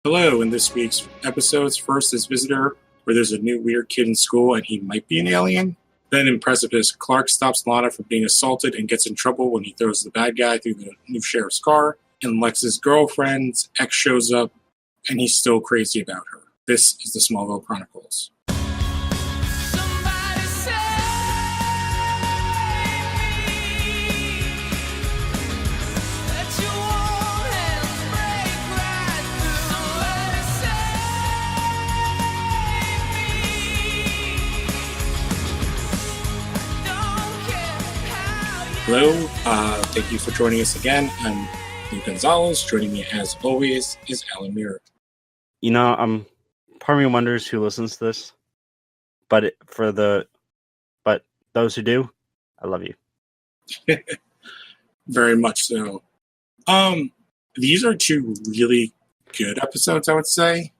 Hello, in this week's episodes, first is Visitor, where there's a new weird kid in school and he might be an alien. Then in Precipice, Clark stops Lana from being assaulted and gets in trouble when he throws the bad guy through the new sheriff's car. And Lex's girlfriend's ex shows up and he's still crazy about her. This is the Smallville Chronicles. Hello, thank you for joining us again. I'm Luke Gonzalez. Joining me, as always, is Alan Muir. You know, part of me wonders who listens to this, but those who do, I love you. Very much so. These are two really good episodes, I would say.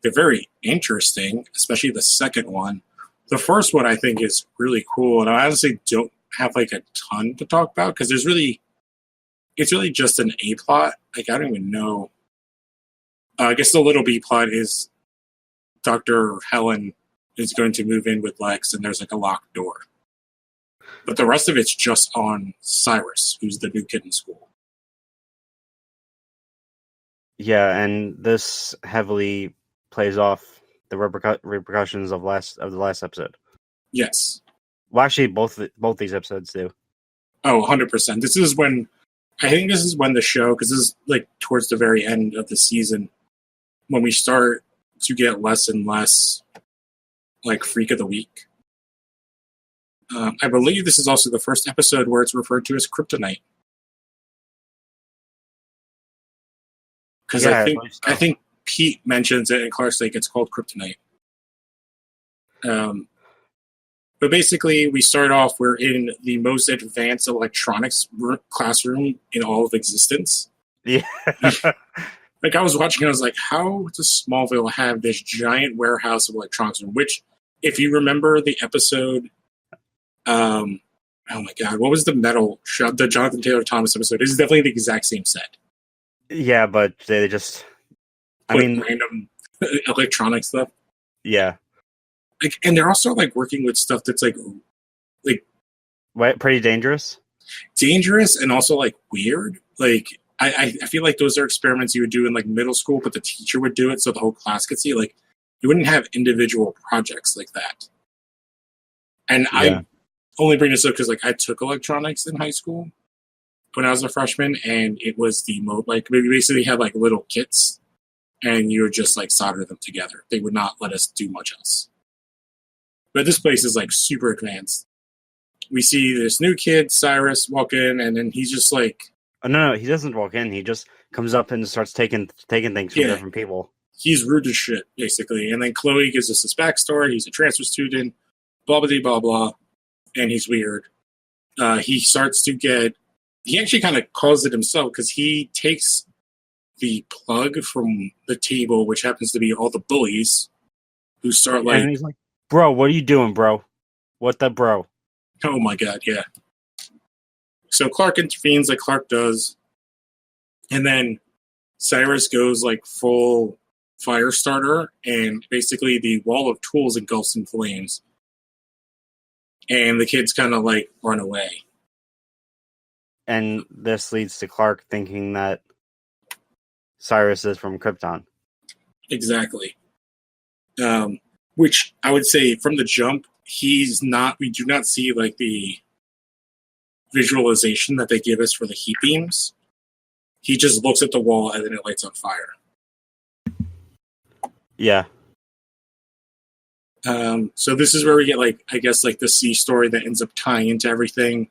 They're very interesting, especially the second one. The first one I think is really cool, and I honestly don't have like a ton to talk about because it's really just an A plot. Like, I don't even know. I guess the little B plot is Dr. Helen is going to move in with Lex and there's like a locked door. But the rest of it's just on Cyrus, who's the new kid in school. Yeah, and this heavily plays off the repercussions of the last episode. Yes. Well, actually, both these episodes do. Oh, 100%. I think this is when the show, because this is like towards the very end of the season, when we start to get less and less like Freak of the Week. I believe this is also the first episode where it's referred to as Kryptonite. Because yeah, I think Pete mentions it and Clark's like, it's called Kryptonite. But basically, we start off, we're in the most advanced electronics classroom in all of existence. Yeah. Like, I was watching, I was like, how does Smallville have this giant warehouse of electronics room? Which, if you remember the episode, oh my God, what was the metal shop? The Jonathan Taylor Thomas episode. It's definitely the exact same set. Yeah, but they just, random electronic stuff. Yeah. Like, and they're also like working with stuff that's like pretty dangerous. Dangerous and also like weird. Like, I feel like those are experiments you would do in like middle school, but the teacher would do it so the whole class could see. Like, you wouldn't have individual projects like that. And yeah. I only bring this up because like I took electronics in high school when I was a freshman, and it was the like we basically had like little kits, and you would just like solder them together. They would not let us do much else. But this place is like super advanced. We see this new kid, Cyrus, walk in, and then he's just like, oh, no, he doesn't walk in. He just comes up and starts taking things from different people. He's rude as shit, basically. And then Chloe gives us this backstory. He's a transfer student, blah, blah, blah, blah, and he's weird. He actually kind of caused it himself because he takes the plug from the table, which happens to be all the bullies who start like... And he's like, bro, what are you doing, bro? What the bro? Oh my God, yeah. So Clark intervenes like Clark does. And then Cyrus goes like full fire starter, and basically the wall of tools engulfs in flames. And the kids kind of like run away. And this leads to Clark thinking that Cyrus is from Krypton. Exactly. Which I would say from the jump, we do not see like the visualization that they give us for the heat beams. He just looks at the wall and then it lights on fire. Yeah. So this is where we get like, I guess like the C story that ends up tying into everything,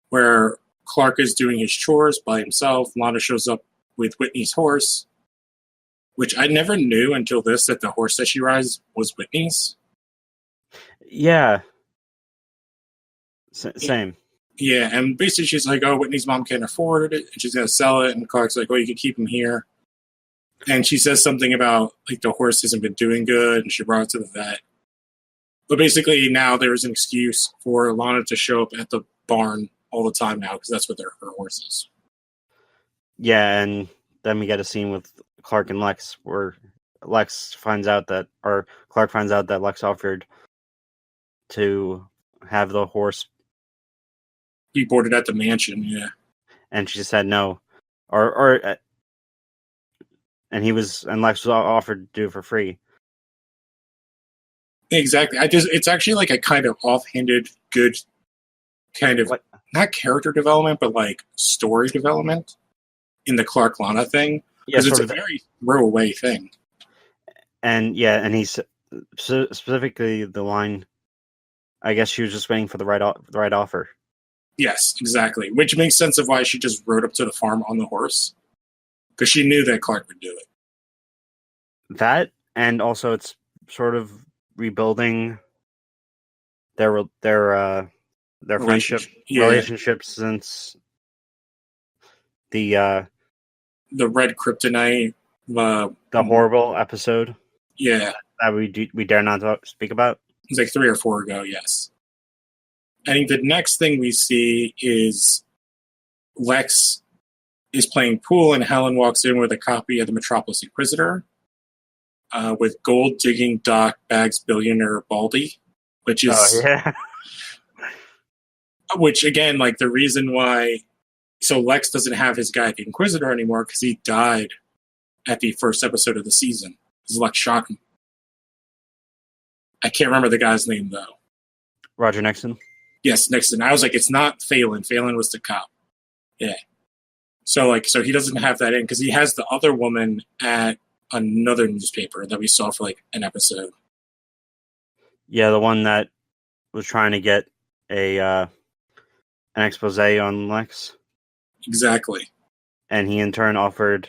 where Clark is doing his chores by himself. Lana shows up with Whitney's horse, which I never knew until this, that the horse that she rides was Whitney's. Yeah. Same. Yeah, and basically she's like, oh, Whitney's mom can't afford it, and she's going to sell it, and Clark's like, well, you can keep him here. And she says something about, like, the horse hasn't been doing good, and she brought it to the vet. But basically now there's an excuse for Lana to show up at the barn all the time now, because that's what her horse is. Yeah, and then we get a scene with Clark and Lex were. Clark finds out that Lex offered to have the horse. He boarded at the mansion, yeah. And she said no, and Lex was offered to do it for free. Exactly. It's actually like a kind of offhanded, good kind of not character development, but like story development in the Clark Lana thing, because it's a very throwaway thing. And he's specifically the line. I guess she was just waiting for the right offer. Yes, exactly. Which makes sense of why she just rode up to the farm on the horse, because she knew that Clark would do it. That, and also it's sort of rebuilding their relationship since the red kryptonite, the horrible episode. Yeah, that we dare not speak about. It's like 3 or 4 ago. Yes. I think the next thing we see is Lex is playing pool, and Helen walks in with a copy of the Metropolis Inquisitor with gold-digging Doc Bags billionaire Baldy, which is... which, again, like the reason why... So Lex doesn't have his guy, the Inquisitor, anymore because he died at the first episode of the season. Because Lex shot him. I can't remember the guy's name, though. Roger Nixon? Yes, Nixon. I was like, it's not Phelan. Phelan was the cop. Yeah. So he doesn't have that in because he has the other woman at another newspaper that we saw for like an episode. Yeah, the one that was trying to get an expose on Lex. Exactly. And he in turn offered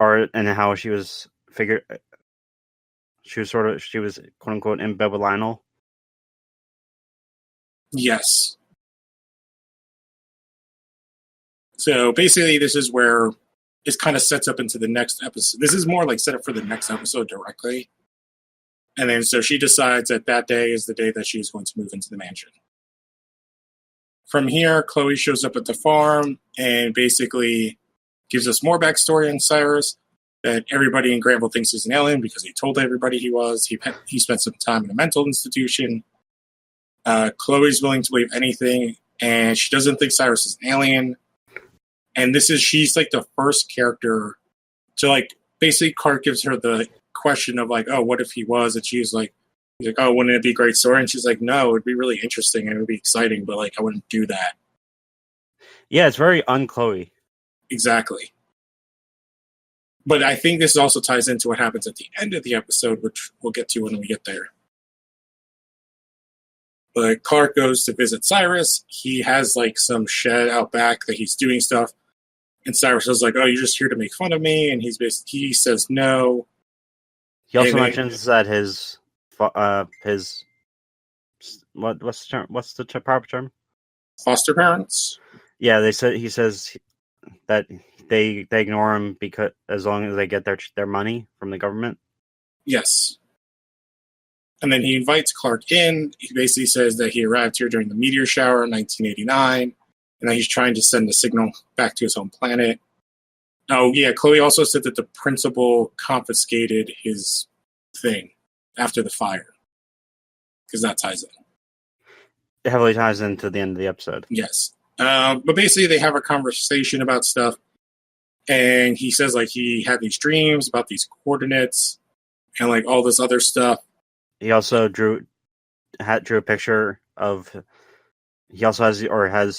art and how she was quote unquote in bed with Lionel. Yes. So basically, this is where it kind of sets up into the next episode. This is more like set up for the next episode directly. And then so she decides that day is the day that she's going to move into the mansion. From here, Chloe shows up at the farm and basically gives us more backstory on Cyrus, that everybody in Granville thinks he's an alien because he told everybody he was. He spent some time in a mental institution. Chloe's willing to believe anything, and she doesn't think Cyrus is an alien. And she's like the first character to like, basically Clark gives her the question of like, oh, what if he was? And he's like, oh, wouldn't it be a great story? And she's like, no, it would be really interesting and it would be exciting, but like, I wouldn't do that. Yeah, it's very un-Chloe. Exactly. But I think this also ties into what happens at the end of the episode, which we'll get to when we get there. But Clark goes to visit Cyrus. He has like some shed out back that he's doing stuff. And Cyrus is like, oh, you're just here to make fun of me. And he says no. He also mentions that his what's the term? What's the proper term? Foster parents. Yeah, he says that they ignore him because as long as they get their money from the government. Yes. And then he invites Clark in. He basically says that he arrived here during the meteor shower in 1989, and that he's trying to send a signal back to his home planet. Oh, yeah, Chloe also said that the principal confiscated his thing after the fire. Because that ties in. It heavily ties into the end of the episode. Yes. But basically they have a conversation about stuff, and he says like he had these dreams about these coordinates and like all this other stuff. He also drew a picture of. He also has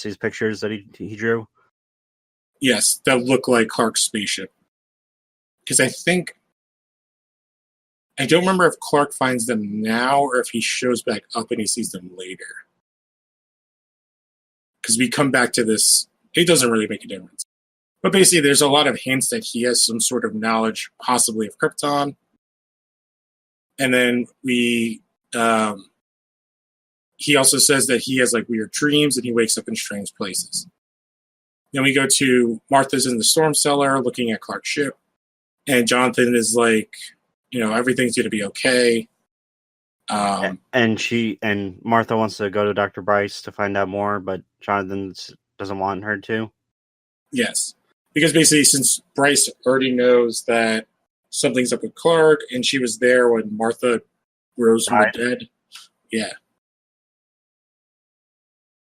these pictures that he drew. Yes, that look like Clark's spaceship. Because I don't remember if Clark finds them now or if he shows back up and he sees them later. Because we come back to this, it doesn't really make a difference. But basically, there's a lot of hints that he has some sort of knowledge, possibly of Krypton. And then he also says that he has like weird dreams and he wakes up in strange places. Then we go to Martha's in the storm cellar looking at Clark's ship. And Jonathan is like, everything's going to be okay. And Martha wants to go to Dr. Bryce to find out more, but Jonathan doesn't want her to. Yes. because basically, since Bryce already knows that something's up with Clark, and she was there when Martha rose from the dead. Yeah.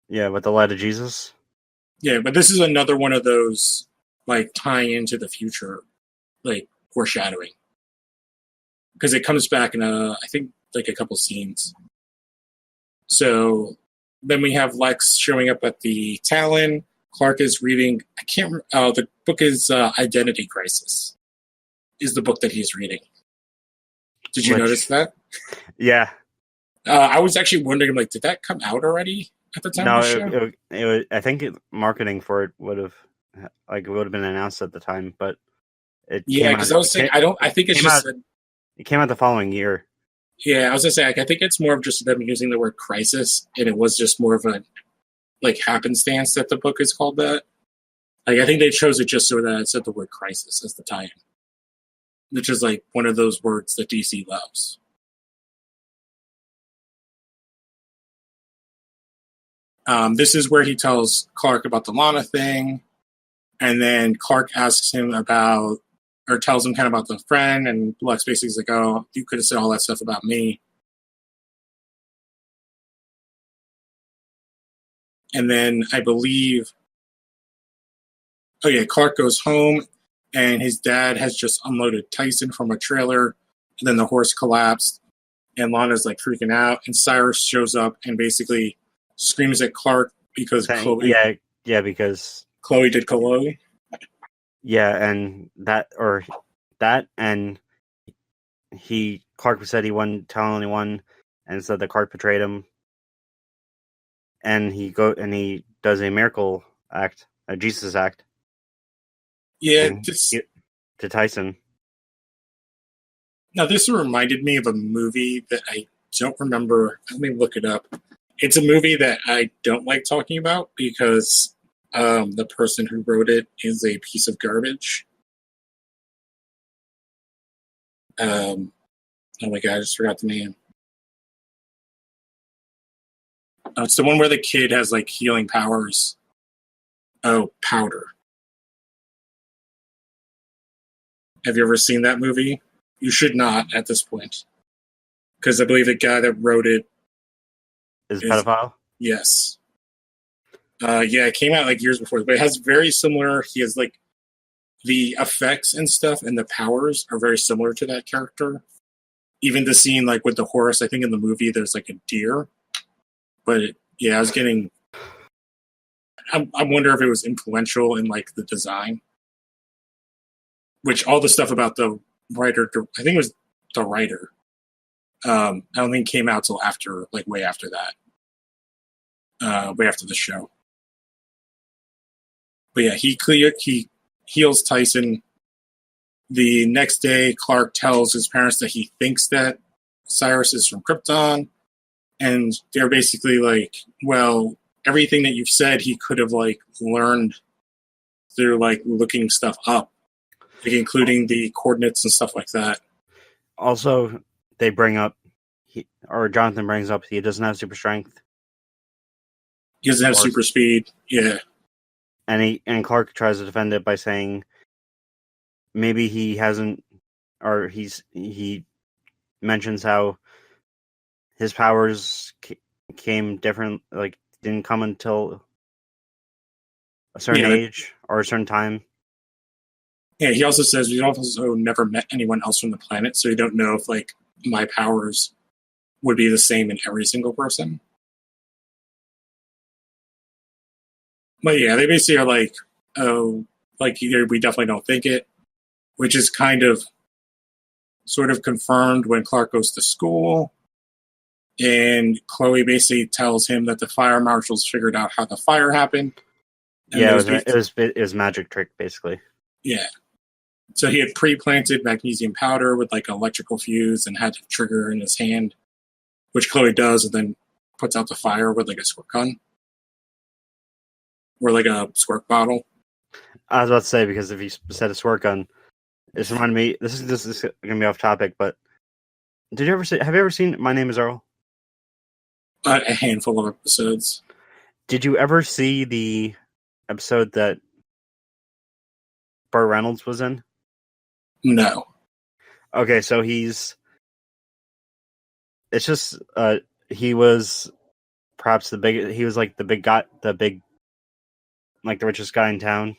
Yeah, with the light of Jesus. Yeah, but this is another one of those like tying into the future, like foreshadowing, because it comes back in I think like a couple scenes. So then we have Lex showing up at the Talon. Clark is reading. I can't. The book is Identity Crisis. Is the book that he's reading? Did you notice that? Yeah. I was actually wondering, like, did that come out already at the time of the show? It was. I think marketing for it would have been announced at the time, but it yeah, because I was saying I think it's just it came out the following year. Yeah, I was gonna say I think it's more of just them using the word crisis, and it was just more of a like happenstance that the book is called that. Like I think they chose it just so that it said the word crisis as the tie-in, which is like one of those words that DC loves. This is where he tells Clark about the Lana thing, and then Clark asks him about, or tells him kind of about the friend, and Lex basically is like, "Oh, you could have said all that stuff about me." And then I believe, Clark goes home, and his dad has just unloaded Tyson from a trailer, and then the horse collapsed, and Lana's like freaking out, and Cyrus shows up and basically screams at Clark because Chloe. Yeah, because Chloe did Chloe. Yeah, and Clark said he wouldn't tell anyone, and said that Clark betrayed him, and he does a miracle act, a Jesus act. Yeah, to Tyson. Now this reminded me of a movie that I don't remember. Let me look it up. It's a movie that I don't like talking about because the person who wrote it is a piece of garbage. Oh my god, I just forgot the name. It's the one where the kid has like healing powers. Oh, Powder. Have you ever seen that movie? You should not at this point. Because I believe the guy that wrote it is pedophile? Yes. Yeah, it came out like years before, but it has very similar. He has like the effects and stuff, and the powers are very similar to that character. Even the scene like with the horse, I think in the movie there's like a deer. But I was getting. I wonder if it was influential in like the design, which all the stuff about the writer, I think it was the writer. I don't think came out till after, like way after that, way after the show. But yeah, he heals Tyson. The next day, Clark tells his parents that he thinks that Cyrus is from Krypton, and they're basically like, well, everything that you've said he could have like learned through like looking stuff up, like including the coordinates and stuff like that. Also, they bring up, Jonathan brings up, he doesn't have super strength. He doesn't have super speed. Yeah. And Clark tries to defend it by saying maybe he hasn't, or he mentions how his powers came different, like didn't come until a certain age or a certain time. Yeah, he also says we also never met anyone else from the planet, so you don't know if like my powers would be the same in every single person. But yeah, they basically are like, oh, like we definitely don't think it, which is kind of sort of confirmed when Clark goes to school. And Chloe basically tells him that the fire marshals figured out how the fire happened. Yeah, it was magic trick, basically. Yeah. So he had pre-planted magnesium powder with like an electrical fuse and had a trigger in his hand, which Chloe does, and then puts out the fire with like a squirt gun. Or like a squirt bottle. I was about to say, because if you said a squirt gun, this reminded me, this is going to be off topic, but have you ever seen My Name is Earl? A handful of episodes. Did you ever see the episode that Burt Reynolds was in? No. Okay, so it's just he was perhaps he was like the big guy, like the richest guy in town,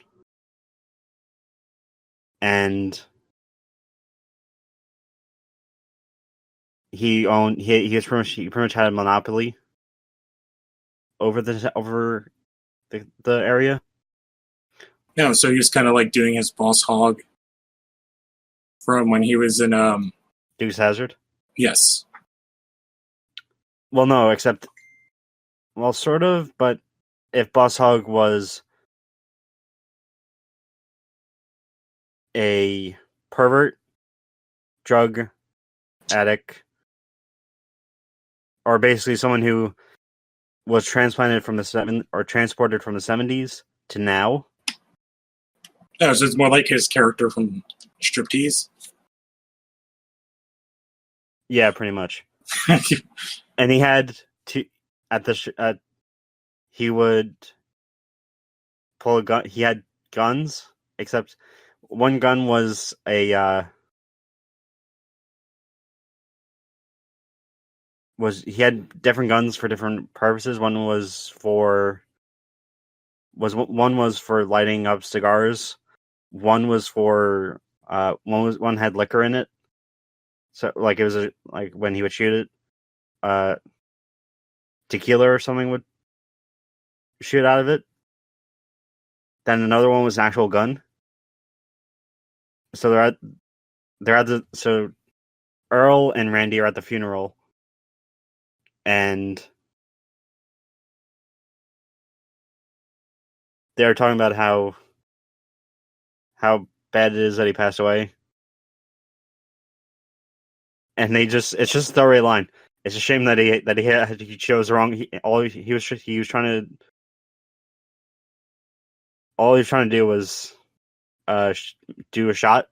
and he pretty much had a monopoly over the area. No, so he was kind of like doing his boss hog from when he was in Dukes Hazzard. Yes. Well, no, sort of, but if Boss Hog was a pervert, drug addict, or basically someone who was transported from the 70s to now. No, so it's more like his character from Striptease. Yeah, pretty much. And he had he would pull a gun. He had guns, except one gun was he had different guns for different purposes. One was for lighting up cigars. One was for one had liquor in it. So like it was like when he would shoot it, tequila or something would shoot out of it. Then another one was an actual gun. So so Earl and Randy are at the funeral, and they're talking about how bad it is that he passed away. And it's just a throwaway line. It's a shame that he chose wrong. All he was trying to do was do a shot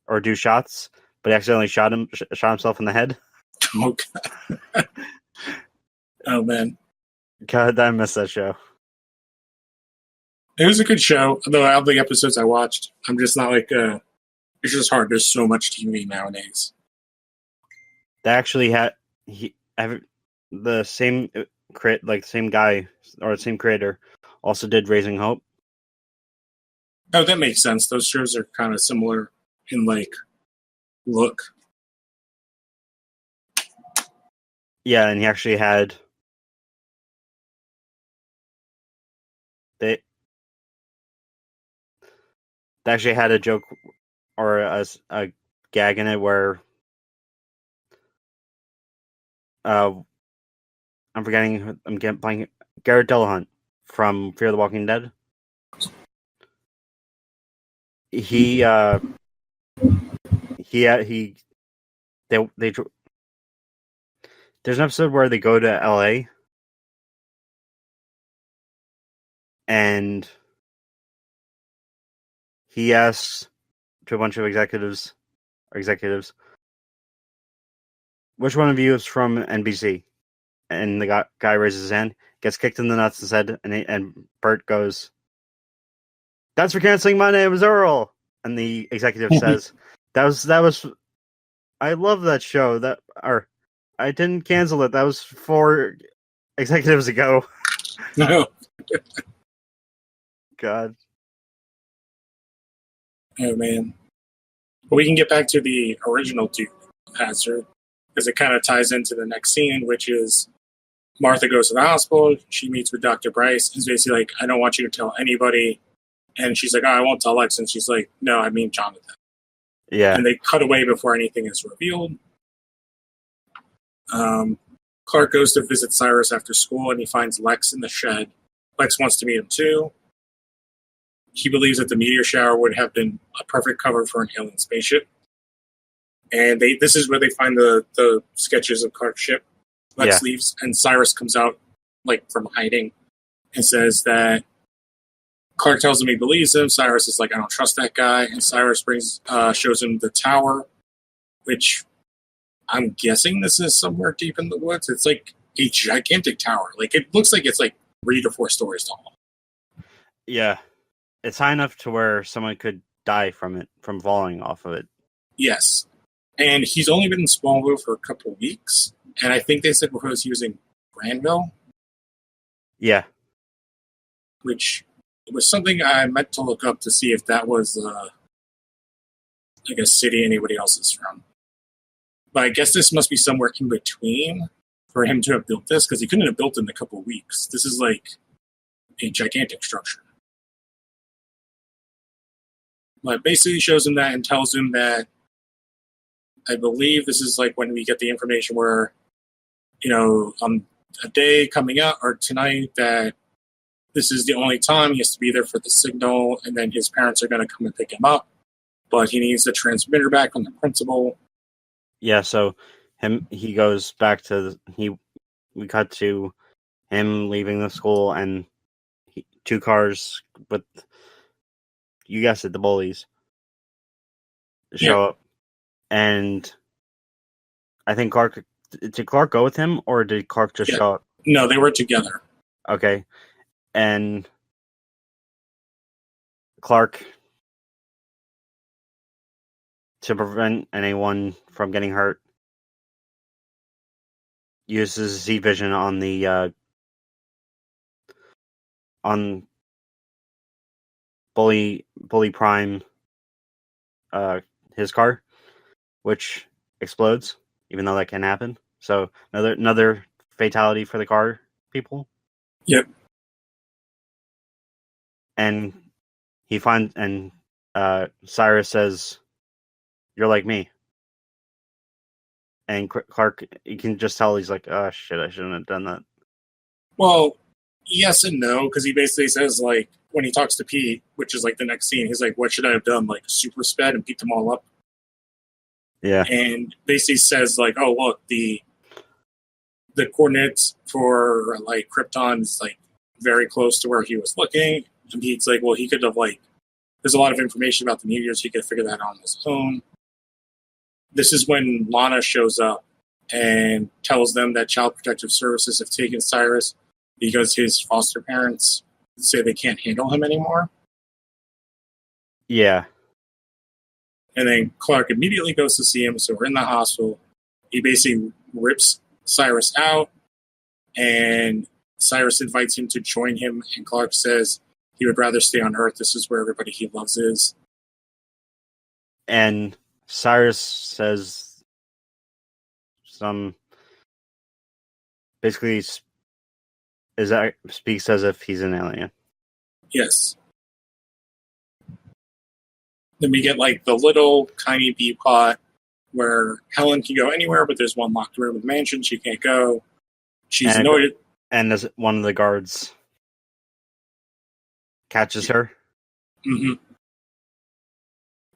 or do shots, but he accidentally shot himself in the head. Oh god. Oh man. God, I missed that show. It was a good show, though out of the episodes I watched, I'm just not like it's just hard. There's so much TV nowadays. They actually had the same same guy or the same creator also did Raising Hope. Oh, that makes sense. Those shows are kind of similar in like look. Yeah, and he actually had they actually had a joke or a gag in it where I'm getting playing Garrett Dillahunt from Fear the Walking Dead. He there's an episode where they go to LA and he asks to a bunch of executives, which one of you is from NBC? And the guy raises his hand, gets kicked in the nuts and said, and Bert goes, "That's for canceling my name is Earl." And the executive says, that was I love that show. I didn't cancel it. That was 4 executives ago. No. God. Oh man. But we can get back to the original Duke Hazard because it kind of ties into the next scene, which is Martha goes to the hospital. She meets with Dr. Bryce. And basically like, I don't want you to tell anybody. And she's like, oh, I won't tell Lex. And she's like, no, I mean Jonathan. Yeah. And they cut away before anything is revealed. Clark goes to visit Cyrus after school and he finds Lex in the shed. Lex wants to meet him too. He believes that the meteor shower would have been a perfect cover for an alien spaceship. And this is where they find the sketches of Clark's ship. Lex leaves and Cyrus comes out like from hiding and says that Clark tells him he believes him. Cyrus is like, I don't trust that guy. And Cyrus shows him the tower, which I'm guessing this is somewhere deep in the woods. It's like a gigantic tower. Like it looks like it's like 3 to 4 stories tall. Yeah. It's high enough to where someone could die from falling off of it. Yes. And he's only been in Smallville for a couple of weeks. And I think they said before he was using Granville. Yeah. Which was something I meant to look up to see if that was like a city anybody else is from. But I guess this must be somewhere in between for him to have built this, because he couldn't have built it in a couple of weeks. This is like a gigantic structure. But basically shows him that and tells him that, I believe this is like when we get the information where, on a day coming up or tonight that this is the only time he has to be there for the signal, and then his parents are going to come and pick him up. But he needs the transmitter back from the principal. Yeah, so he goes back to we cut to him leaving the school, and two cars with, you guessed it, the bullies show up, and I think did Clark go with him, or did Clark just show up? No, they were together. Okay, and Clark, to prevent anyone from getting hurt, uses Z vision on the on Bully Prime, his car, which explodes, even though that can happen. So another fatality for the car people. Yep. And he finds, and Cyrus says, "You're like me." And Clark, you can just tell he's like, "Oh shit, I shouldn't have done that." Well, yes and no, because he basically says, like, when he talks to Pete, which is like the next scene, he's like, "What should I have done? Like super sped and beat them all up?" Yeah. And basically says, like, "Oh look, the coordinates for like Krypton is like very close to where he was looking." And Pete's like, "Well, he could have like, there's a lot of information about the meteors. He could figure that out on his own." This is when Lana shows up and tells them that Child Protective Services have taken Cyrus because his foster parents say they can't handle him anymore. Yeah. And then Clark immediately goes to see him, so we're in the hospital. He basically rips Cyrus out, and Cyrus invites him to join him, and Clark says he would rather stay on Earth. This is where everybody he loves is. And Cyrus says basically speaks as if he's an alien. Yes. Then we get like the little tiny bee plot where Helen can go anywhere, but there's one locked room in the mansion. She can't go. She's annoyed. And as one of the guards catches her. Mm-hmm.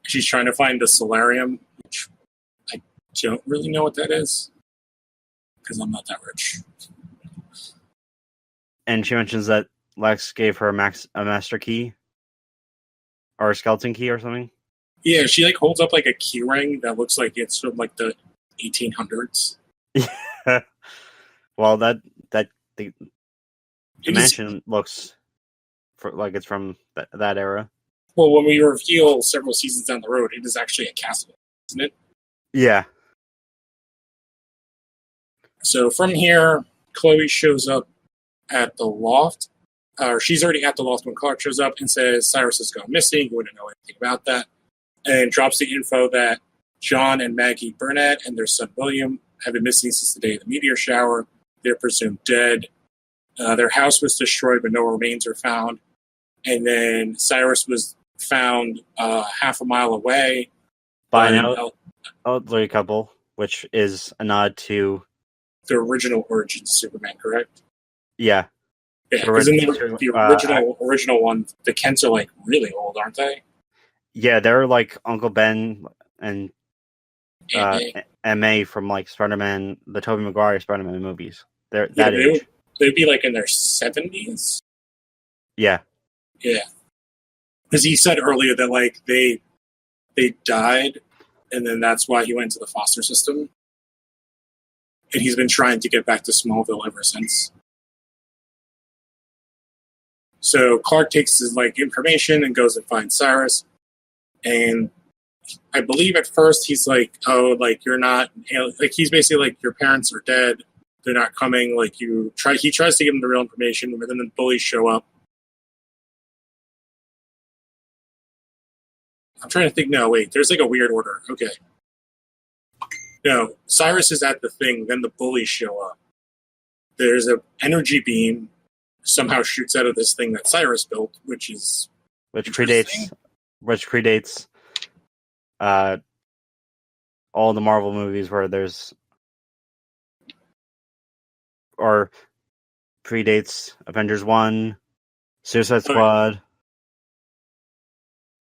She's trying to find the solarium, which I don't really know what that is because I'm not that rich. And she mentions that Lex gave her a master key or a skeleton key or something. Yeah, she like holds up like a key ring that looks like it's from like the 1800s. Well, the dimension looks like it's from that era. Well, when we reveal several seasons down the road, it is actually a castle, isn't it? Yeah. So from here, Chloe shows up at the loft. Or she's already at the loft when Clark shows up and says Cyrus has gone missing. You wouldn't know anything about that. And drops the info that John and Maggie Burnett and their son William have been missing since the day of the meteor shower. They're presumed dead. Their house was destroyed, but no remains are found. And then Cyrus was found half a mile away by an elderly couple, which is a nod to the original Origins Superman, correct? Yeah. Yeah, because in the original one, the Kents are like really old, aren't they? Yeah, they're like Uncle Ben and M.A. from like Spider-Man, the Tobey Maguire Spider-Man movies. They're that age. They'd be like in their 70s. Yeah. Yeah. Because he said earlier that like they died, and then that's why he went to the foster system. And he's been trying to get back to Smallville ever since. So Clark takes his like information and goes and finds Cyrus. And I believe at first he's like, oh, like you're not, like he's basically like your parents are dead, they're not coming. Like he tries to give them the real information, but then the bullies show up. I'm trying to think. No, wait, there's like a weird order. Okay. No, Cyrus is at the thing, then the bullies show up. There's an energy beam somehow shoots out of this thing that Cyrus built, which predates all the Marvel movies where there's or predates Avengers 1, Suicide Squad.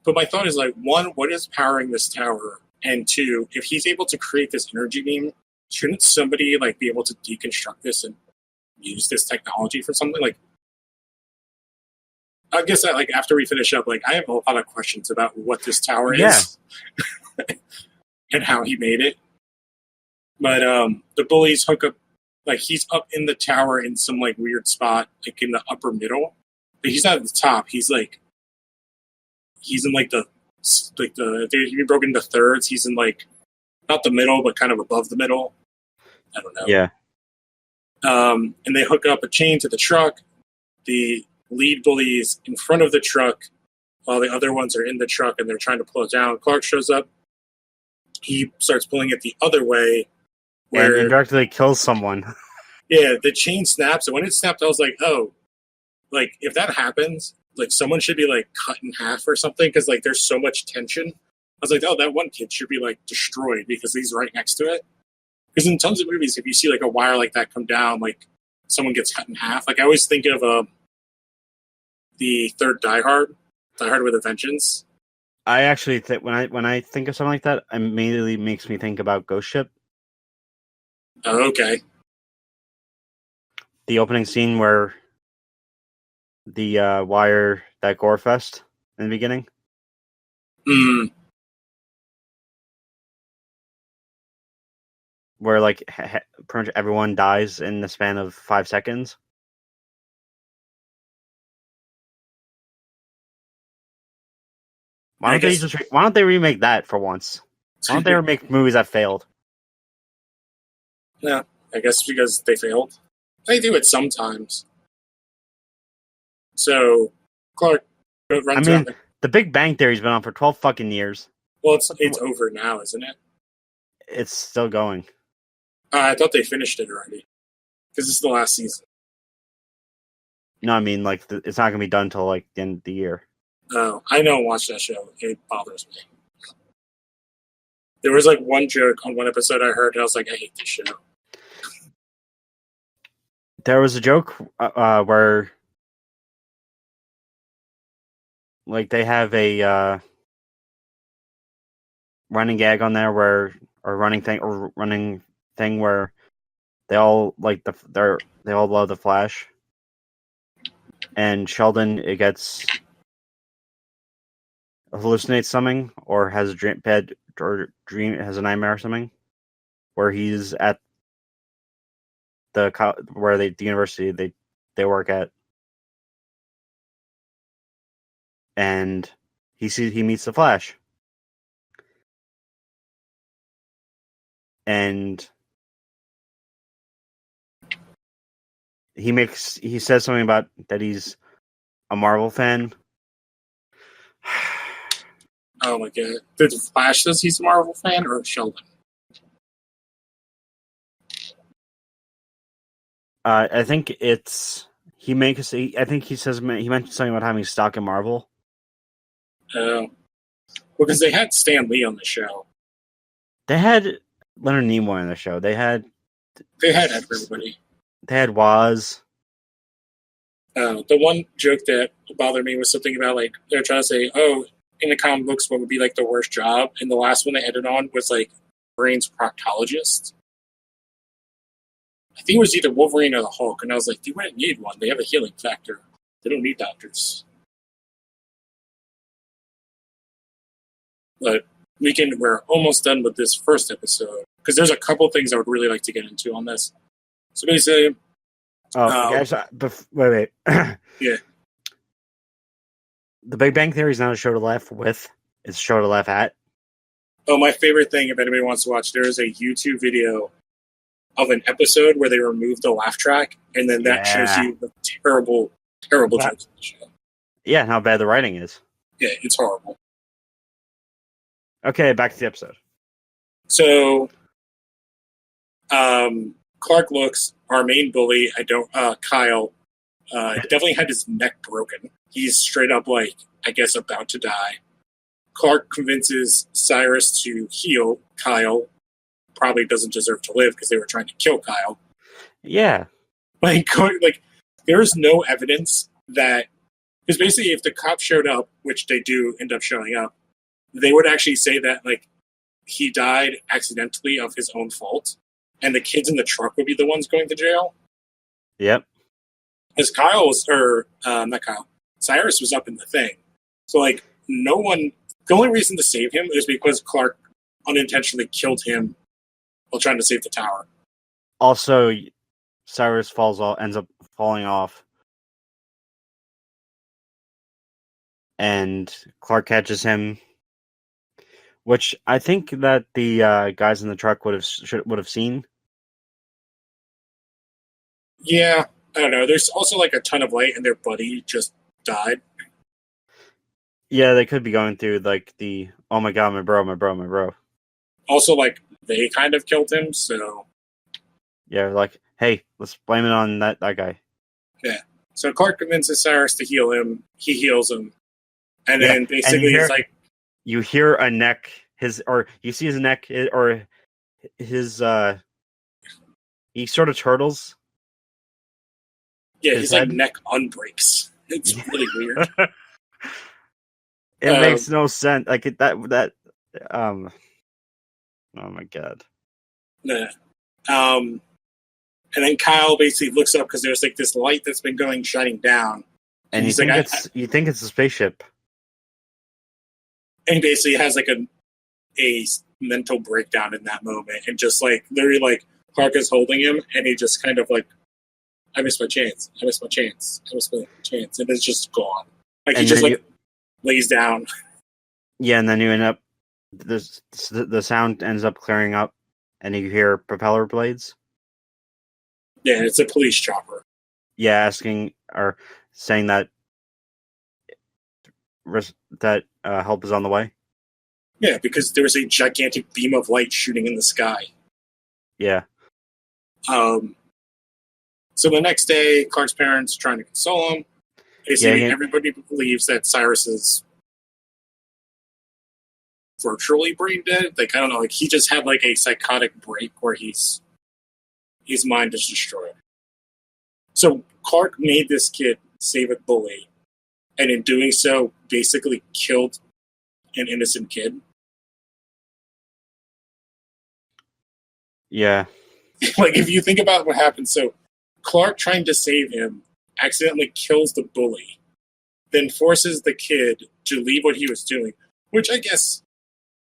But my thought is like, one, what is powering this tower? And two, if he's able to create this energy beam, shouldn't somebody like be able to deconstruct this and use this technology for something? Like, I guess that, like, after we finish up, like, I have a lot of questions about what this tower is and how he made it. But the bullies hook up, like, he's up in the tower in some like weird spot, like in the upper middle. But he's not at the top. He's in like he broke into thirds. He's in like not the middle, but kind of above the middle. I don't know. Yeah. And they hook up a chain to the truck. The lead bully is in front of the truck while the other ones are in the truck and they're trying to pull it down. Clark shows up. He starts pulling it the other way. And indirectly kills someone. Yeah, the chain snaps. And when it snapped, I was like, oh, like if that happens, like someone should be like cut in half or something because like there's so much tension. I was like, oh, that one kid should be like destroyed because he's right next to it. Because in tons of movies, if you see like a wire like that come down, like someone gets cut in half. Like I always think of the third Die Hard with a Vengeance. I actually think when I think of something like that, it immediately makes me think about Ghost Ship. Oh, okay. The opening scene where the wire that gore fest in the beginning. Where like pretty much everyone dies in the span of 5 seconds. Why don't they remake that for once? Why don't they remake movies that failed? Yeah, I guess because they failed. They do it sometimes. So, Clark runs out. The Big Bang Theory's been on for 12 fucking years. Well, it's over now, isn't it? It's still going. I thought they finished it already. Because this is the last season. No, I mean, like, it's not going to be done until, like, the end of the year. Oh, I don't watch that show. It bothers me. There was, like, one joke on one episode I heard, and I was like, I hate this show. There was a joke where, like, they have a running gag on there where they all like they all love the Flash, and Sheldon hallucinates something or has a dream has a nightmare or something where he's at the university they work at, and he meets the Flash, and he says something about that he's a Marvel fan. Oh my god! Did Flash says he's a Marvel fan or Sheldon? I think it's he says he mentioned something about having stock in Marvel. Oh, because they had Stan Lee on the show. They had Leonard Nimoy on the show. They had everybody. They had Waz. The one joke that bothered me was something about like they're trying to say, oh, in the comic books, what would be like the worst job? And the last one they ended on was like Wolverine's proctologist. I think it was either Wolverine or the Hulk, and I was like, they wouldn't need one. They have a healing factor. They don't need doctors. But we're almost done with this first episode because there's a couple things I would really like to get into on this. So basically, wait. Yeah. The Big Bang Theory is not a show to laugh with. It's a show to laugh at. Oh, my favorite thing, if anybody wants to watch, there is a YouTube video of an episode where they removed the laugh track, and then that shows you the terrible, terrible jokes in the show. Yeah, how bad the writing is. Yeah, it's horrible. Okay, back to the episode. So, Clark looks, our main bully, Kyle, definitely had his neck broken. He's straight up, like, I guess, about to die. Clark convinces Cyrus to heal Kyle. Probably doesn't deserve to live because they were trying to kill Kyle. Yeah. Like there's no evidence that, because basically if the cops showed up, which they do end up showing up, they would actually say that like he died accidentally of his own fault, and the kids in the truck would be the ones going to jail. Yep. Because Cyrus was up in the thing. So like the only reason to save him is because Clark unintentionally killed him while trying to save the tower. Also, Cyrus ends up falling off, and Clark catches him, which I think that the guys in the truck would have seen. Yeah, I don't know. There's also like a ton of light, and their buddy just died. Yeah, they could be going through like the oh my god, my bro. Also, like they kind of killed him, so yeah, like hey, let's blame it on that guy. Yeah. So Clark convinces Cyrus to heal him. He heals him, and then basically it's like you hear a neck, you see his neck, or his he sort of turtles. Yeah, his like neck unbreaks. It's really weird. It makes no sense. Like that. Oh my god. Nah. And then Kyle basically looks up because there's like this light that's been shining down, and you think it's a spaceship. And he basically has like a mental breakdown in that moment, and just like literally like Clark is holding him, and he just kind of like, I missed my chance, and it's just gone. Like he just lays down. Yeah, and then you end up the sound ends up clearing up, and you hear propeller blades. Yeah, it's a police chopper. Yeah, asking or saying that help is on the way. Yeah, because there was a gigantic beam of light shooting in the sky. Yeah. So the next day, Clark's parents are trying to console him. Basically, everybody believes that Cyrus is virtually brain dead. Like, I don't know, like he just had like a psychotic break where his mind is destroyed. So Clark made this kid save a bully, and in doing so, basically killed an innocent kid. Yeah. Like, if you think about what happened, so Clark trying to save him accidentally kills the bully, then forces the kid to leave what he was doing, which I guess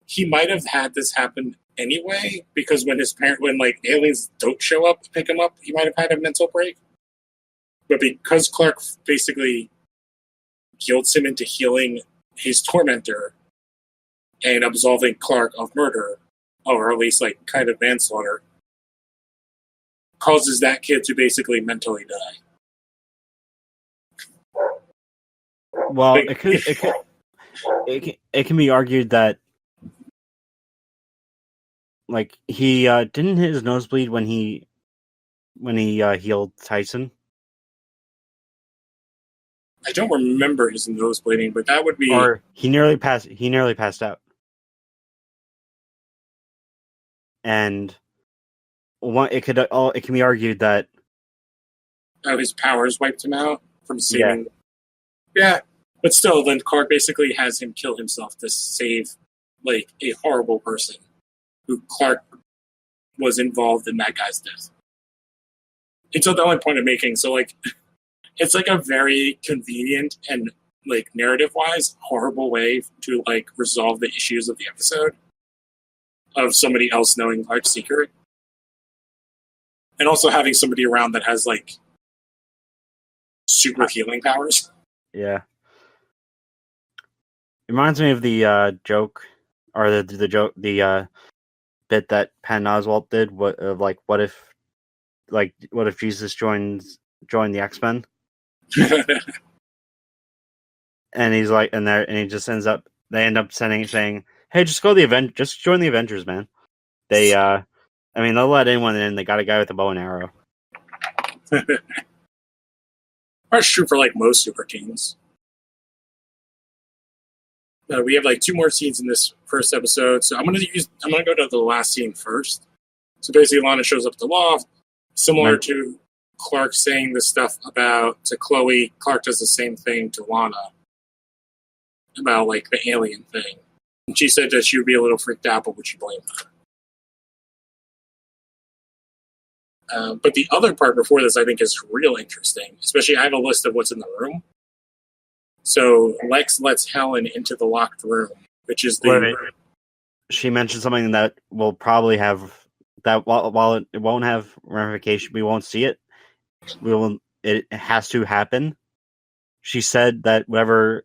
he might have had this happen anyway, because when like aliens don't show up to pick him up, he might have had a mental break. But because Clark basically guilts him into healing his tormentor and absolving Clark of murder, or at least like kind of manslaughter, causes that kid to basically mentally die. Well, it can be argued that like he didn't hit his nosebleed when he healed Tyson. I don't remember his nose bleeding, but that would be. Or he nearly passed out. And it can be argued that his powers wiped him out from saving. Yeah, but still, then Clark basically has him kill himself to save like a horrible person who Clark was involved in that guy's death. It's the only point I'm making. So like, it's like a very convenient and like narrative-wise horrible way to like resolve the issues of the episode of somebody else knowing Clark's secret, and also having somebody around that has like super healing powers. Yeah. It reminds me of the joke, or the joke, the bit that Patton Oswalt did. What if Jesus joined the X-Men, and he's like, and he just they end up saying, "Hey, just just join the Avengers, man." They, they'll let anyone in. They got a guy with a bow and arrow. That's true for like most super teams. We have like 2 more scenes in this first episode, so I'm gonna go to the last scene first. So basically, Lana shows up at the loft, similar to Clark saying this stuff to Chloe. Clark does the same thing to Lana about like the alien thing. And she said that she would be a little freaked out, but would she blame her? But the other part before this, I think, is real interesting. Especially, I have a list of what's in the room. So Lex lets Helen into the locked room, which is She mentioned something that will probably have that. While it won't have ramification, we won't see it. It has to happen. She said that whatever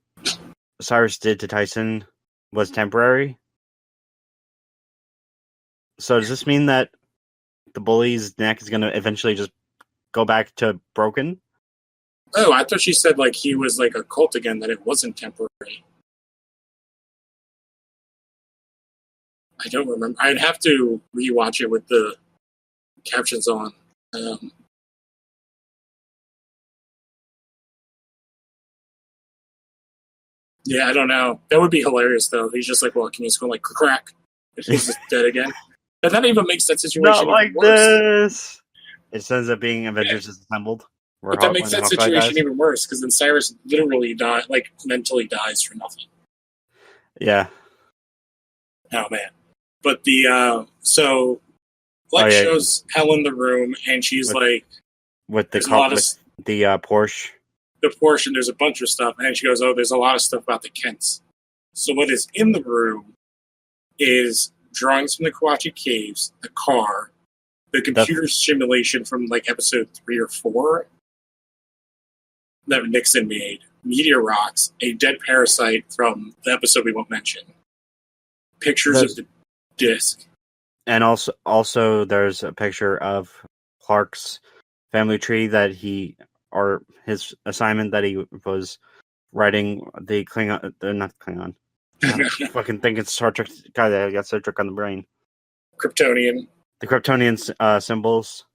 Cyrus did to Tyson was temporary. So does this mean that the bully's neck is going to eventually just go back to broken? Oh, I thought she said like he was like a cult again, that it wasn't temporary. I don't remember. I'd have to rewatch it with the captions on. Yeah, I don't know. That would be hilarious, though. He's just like walking, he's going like crack. He's just dead again. But that even makes that situation not like even worse. This. It ends up being Avengers Assembled. But that makes that situation even worse, because then Cyrus literally mentally dies for nothing. Yeah. Oh man. But so Lex shows Helen the room, and she's like, with the Porsche. The Porsche, and there's a bunch of stuff, and she goes, "Oh, there's a lot of stuff about the Kents." So what is in the room is drawings from the Kawachi Caves, the car, the computer simulation from like episode 3 or 4 that Nixon made, meteor rocks, a dead parasite from the episode we won't mention, pictures of the disc, and also there's a picture of Clark's family tree that his assignment that he was writing the Klingon, not Klingon. I fucking think it's Star Trek guy that got Star Trek on the brain. Kryptonian. The Kryptonian symbols.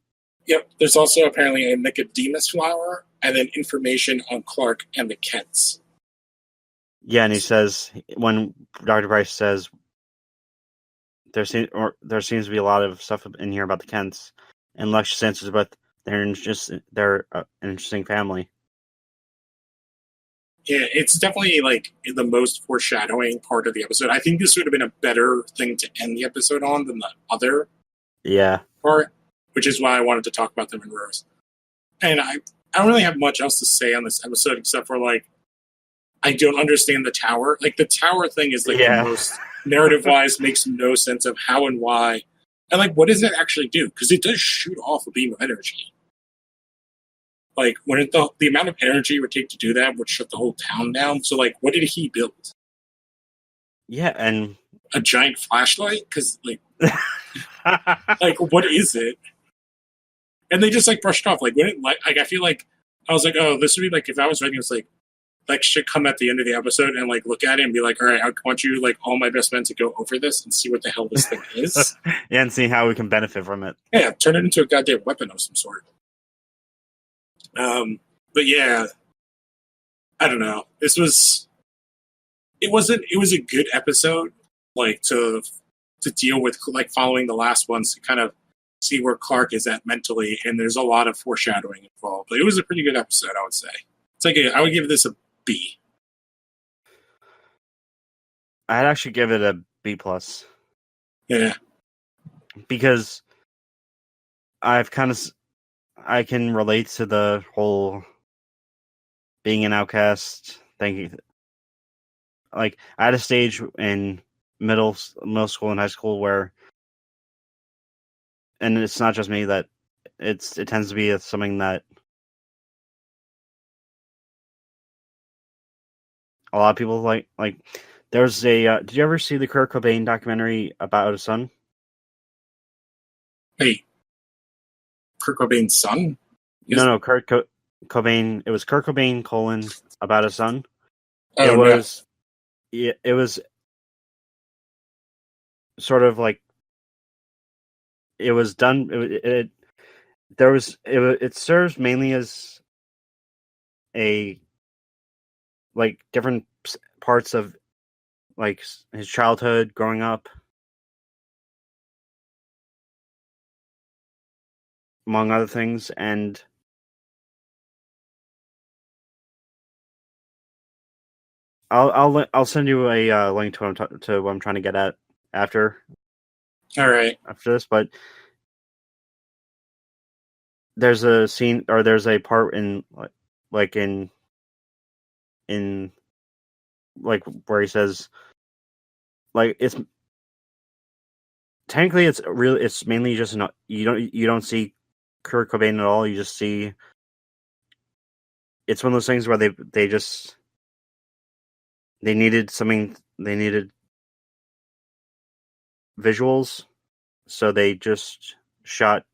Yep. There's also apparently a Nicodemus flower, and then information on Clark and the Kents. Yeah, and he says, when Dr. Price says there seems to be a lot of stuff in here about the Kents, and Lex just answers, but they're an interesting family. Yeah, it's definitely like the most foreshadowing part of the episode. I think this would have been a better thing to end the episode on than the other part, which is why I wanted to talk about them in rows. And I don't really have much else to say on this episode except for like, I don't understand the tower. Like the tower thing is like the most narrative-wise makes no sense of how and why. And like, what does it actually do? Because it does shoot off a beam of energy. Like, when the amount of energy it would take to do that would shut the whole town down. So, like, what did he build? Yeah, and a giant flashlight? Because, like, like, what is it? And they just like brushed off. Like, when it like I feel like I was like, oh, this would be like if I was writing, it's like should come at the end of the episode and like look at it and be like, all right, I want you like all my best men to go over this and see what the hell this thing is. Yeah, and see how we can benefit from it. Yeah, turn it into a goddamn weapon of some sort. But yeah, I don't know. It was a good episode, like to deal with like following the last ones to kind of see where Clark is at mentally, and there's a lot of foreshadowing involved. But it was a pretty good episode, I would say. It's like I would give this a B. I'd actually give it a B+. Yeah, because I can relate to the whole being an outcast thing. Like, I had a stage in middle school and high school where, and it's not just me, that it tends to be something that a lot of people like There's a. Did you ever see the Kurt Cobain documentary about his son? Wait, Kurt Cobain's son? No, Kurt Cobain. It was Kurt Cobain : about his son. Oh, It was. No. Yeah, it was sort of like it was done. It serves mainly as a like different parts of like his childhood, growing up, among other things, and I'll send you a link to what I'm trying to get at after. All right. After this, but there's a scene or there's a part in like in like where he says like it's technically it's mainly just you don't see Kurt Cobain at all. You just see it's one of those things where they needed visuals, so they just shot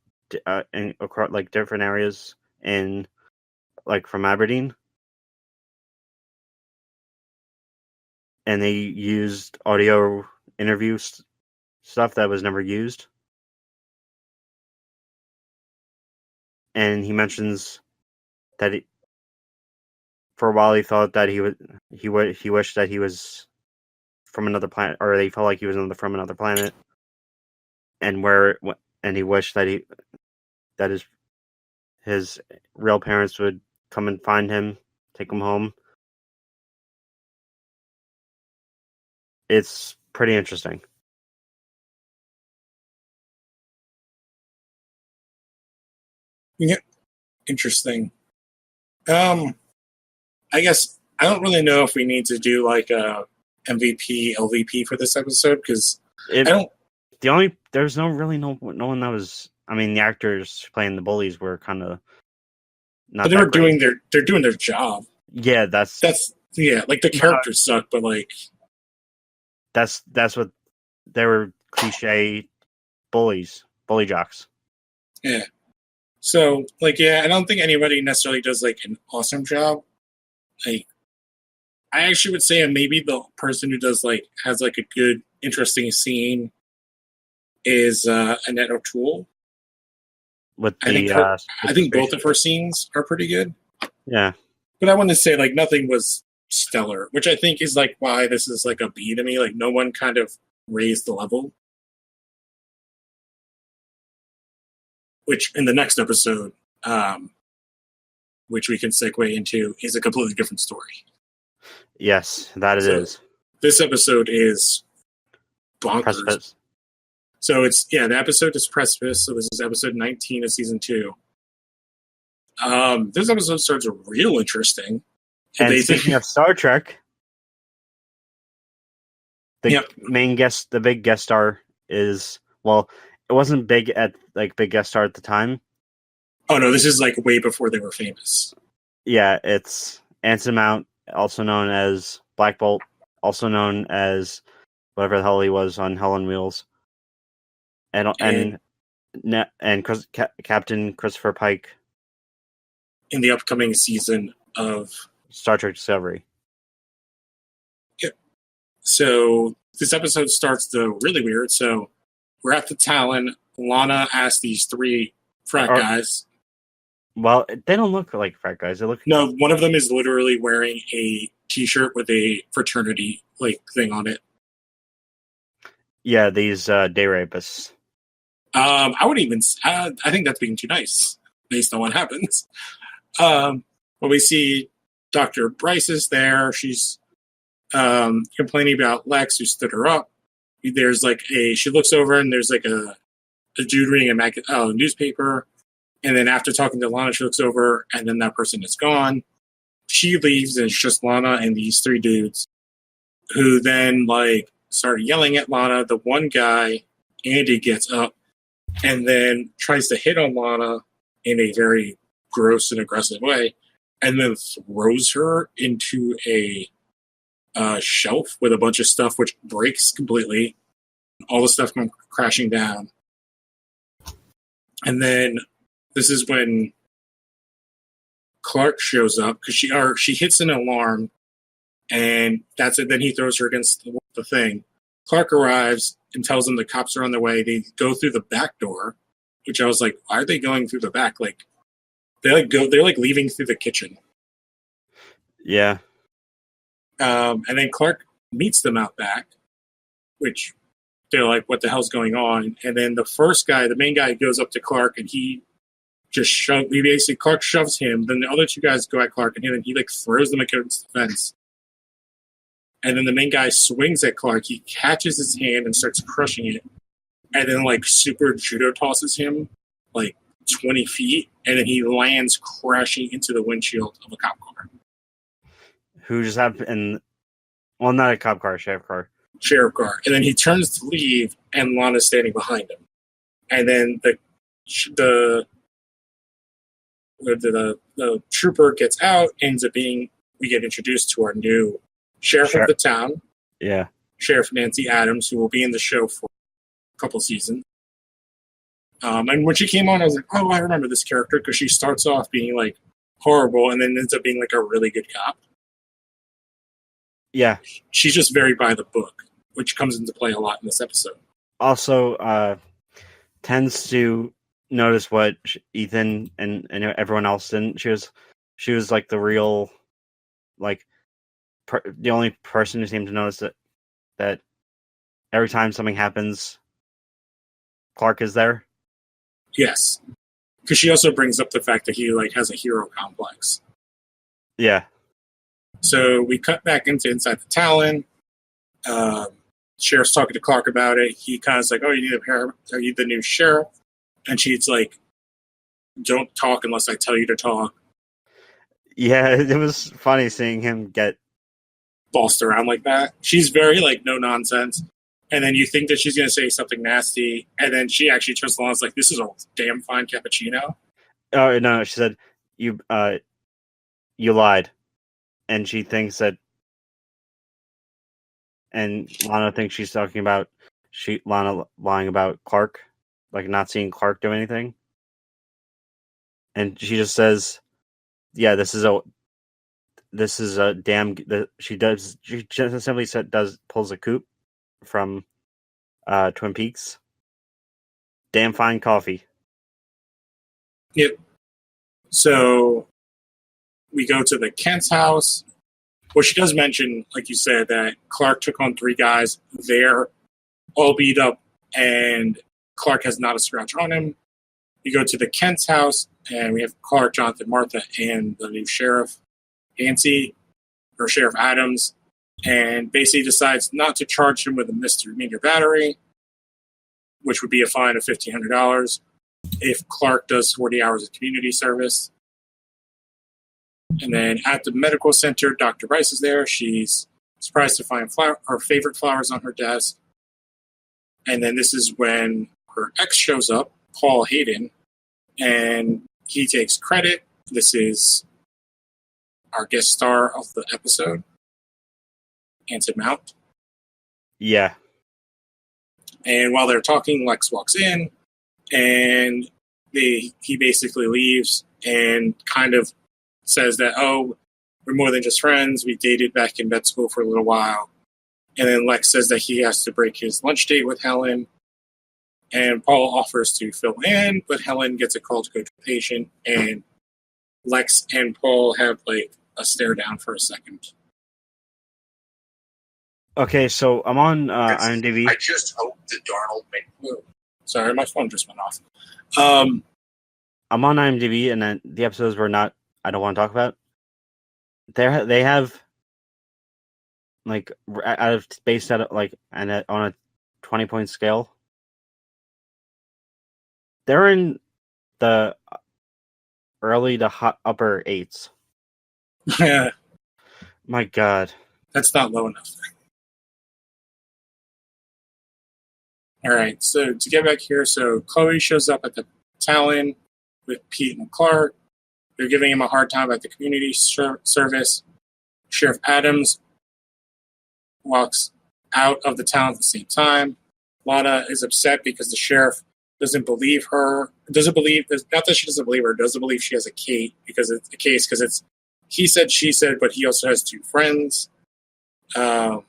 in across like different areas in like from Aberdeen, and they used audio interview stuff that was never used. And he mentions that for a while he thought that he wished that he was from another planet, or they felt like he was from another planet, and he wished that his real parents would come and find him, take him home. It's pretty interesting. Yeah, interesting. I guess I don't really know if we need to do like a MVP, LVP for this episode because I don't. There's no one that was. I mean, the actors playing the bullies were kind of not. But they were doing their job. Yeah, that's like the characters suck, but like that's what they were cliche bully jocks. Yeah. So like I don't think anybody necessarily does like an awesome job. Like I actually would say maybe the person who does like has like a good interesting scene is Annette O'Toole. I think both of her scenes are pretty good. Yeah. But I want to say like nothing was stellar, which I think is like why this is like a B to me. Like no one kind of raised the level. Which in the next episode, which we can segue into, is a completely different story. Yes, that it is. This episode is bonkers. Precipice. So the episode is Precipice. So this is episode 19 of season 2. This episode starts real interesting. And speaking of Star Trek, the big guest star is, well, it wasn't big guest star at the time. Oh no, this is like way before they were famous. Yeah, it's Anson Mount, also known as Black Bolt, also known as whatever the hell he was on Hell on Wheels, and Captain Christopher Pike in the upcoming season of Star Trek Discovery. Yep. So this episode starts though really weird. So we're at the Talon. Lana asks these 3 frat guys. Well, they don't look like frat guys. No, one of them is literally wearing a T-shirt with a fraternity like thing on it. Yeah, these day rapists. I wouldn't even. I think that's being too nice based on what happens. When we see Dr. Bryce is there, she's complaining about Lex, who stood her up. There's like she looks over and there's like a dude reading a newspaper. And then after talking to Lana, she looks over and then that person is gone. She leaves and it's just Lana and these 3 dudes who then like start yelling at Lana. The one guy, Andy, gets up and then tries to hit on Lana in a very gross and aggressive way and then throws her into a shelf with a bunch of stuff which breaks completely. All the stuff comes crashing down. And then this is when Clark shows up because she hits an alarm, and that's it. Then he throws her against the thing. Clark arrives and tells them the cops are on their way. They go through the back door, which I was like, why are they going through the back? Like they're leaving through the kitchen. Yeah. And then Clark meets them out back, which they're like, what the hell's going on? And then the first guy, the main guy, goes up to Clark, and Clark shoves him. Then the other two guys go at Clark, and then he like throws them against the fence. And then the main guy swings at Clark. He catches his hand and starts crushing it. And then like super judo tosses him like 20 feet. And then he lands crashing into the windshield of a cop car. Who just happened? Well, not a cop car, sheriff car. Sheriff car. And then he turns to leave, and Lana's standing behind him. And then the trooper gets out, ends up being, we get introduced to our new sheriff of the town. Yeah. Sheriff Nancy Adams, who will be in the show for a couple seasons. And when she came on, I was like, oh, I remember this character, because she starts off being like horrible and then ends up being like a really good cop. Yeah. She's just very by the book, which comes into play a lot in this episode. Also, tends to notice what Ethan and everyone else didn't. She was like the real, like, the only person who seemed to notice that every time something happens, Clark is there. Yes, because she also brings up the fact that he like has a hero complex. Yeah. So we cut back into inside the Talon. Sheriff's talking to Clark about it. He kind of like, "Oh, you need the new sheriff," and she's like, "Don't talk unless I tell you to talk." Yeah, it was funny seeing him get bossed around like that. She's very like no nonsense, and then you think that she's going to say something nasty, and then she actually turns along and is like, "This is a damn fine cappuccino." Oh no, she said, "You lied," and she thinks that. And Lana thinks she's talking about Lana lying about Clark, like not seeing Clark do anything. And she just says, "Yeah, this is a damn." She just simply pulls a coupe from Twin Peaks. Damn fine coffee. Yep. So we go to the Kent's house. Well, she does mention, like you said, that Clark took on 3 guys. They're all beat up, and Clark has not a scratch on him. We go to the Kent's house, and we have Clark, Jonathan, Martha, and the new sheriff, Nancy, or Sheriff Adams, and basically decides not to charge him with a misdemeanor battery, which would be a fine of $1,500 if Clark does 40 hours of community service. And then at the medical center, Dr. Rice is there. She's surprised to find her favorite flowers on her desk. And then this is when her ex shows up, Paul Hayden, and he takes credit. This is our guest star of the episode, Anson Mount. Yeah. And while they're talking, Lex walks in, and he basically leaves and kind of says that, oh, we're more than just friends. We dated back in vet school for a little while. And then Lex says that he has to break his lunch date with Helen. And Paul offers to fill in, but Helen gets a call to go to a patient. And Lex and Paul have like a stare down for a second. Okay, so I'm on IMDb. I just hope that Darnold made. Sorry, my phone just went off. I'm on IMDb, and then the episodes I don't want to talk about. They have like based out like on a 20-point scale. They're in the early to upper 8s. Yeah, my God, that's not low enough. All right, so to get back here, so Chloe shows up at the Talon with Pete and Clark. They're giving him a hard time at the community service. Sheriff Adams walks out of the town at the same time. Lana is upset because the sheriff doesn't believe her. Doesn't believe, not that she doesn't believe her, doesn't believe she has a case because it's he said, she said, but he also has two friends. And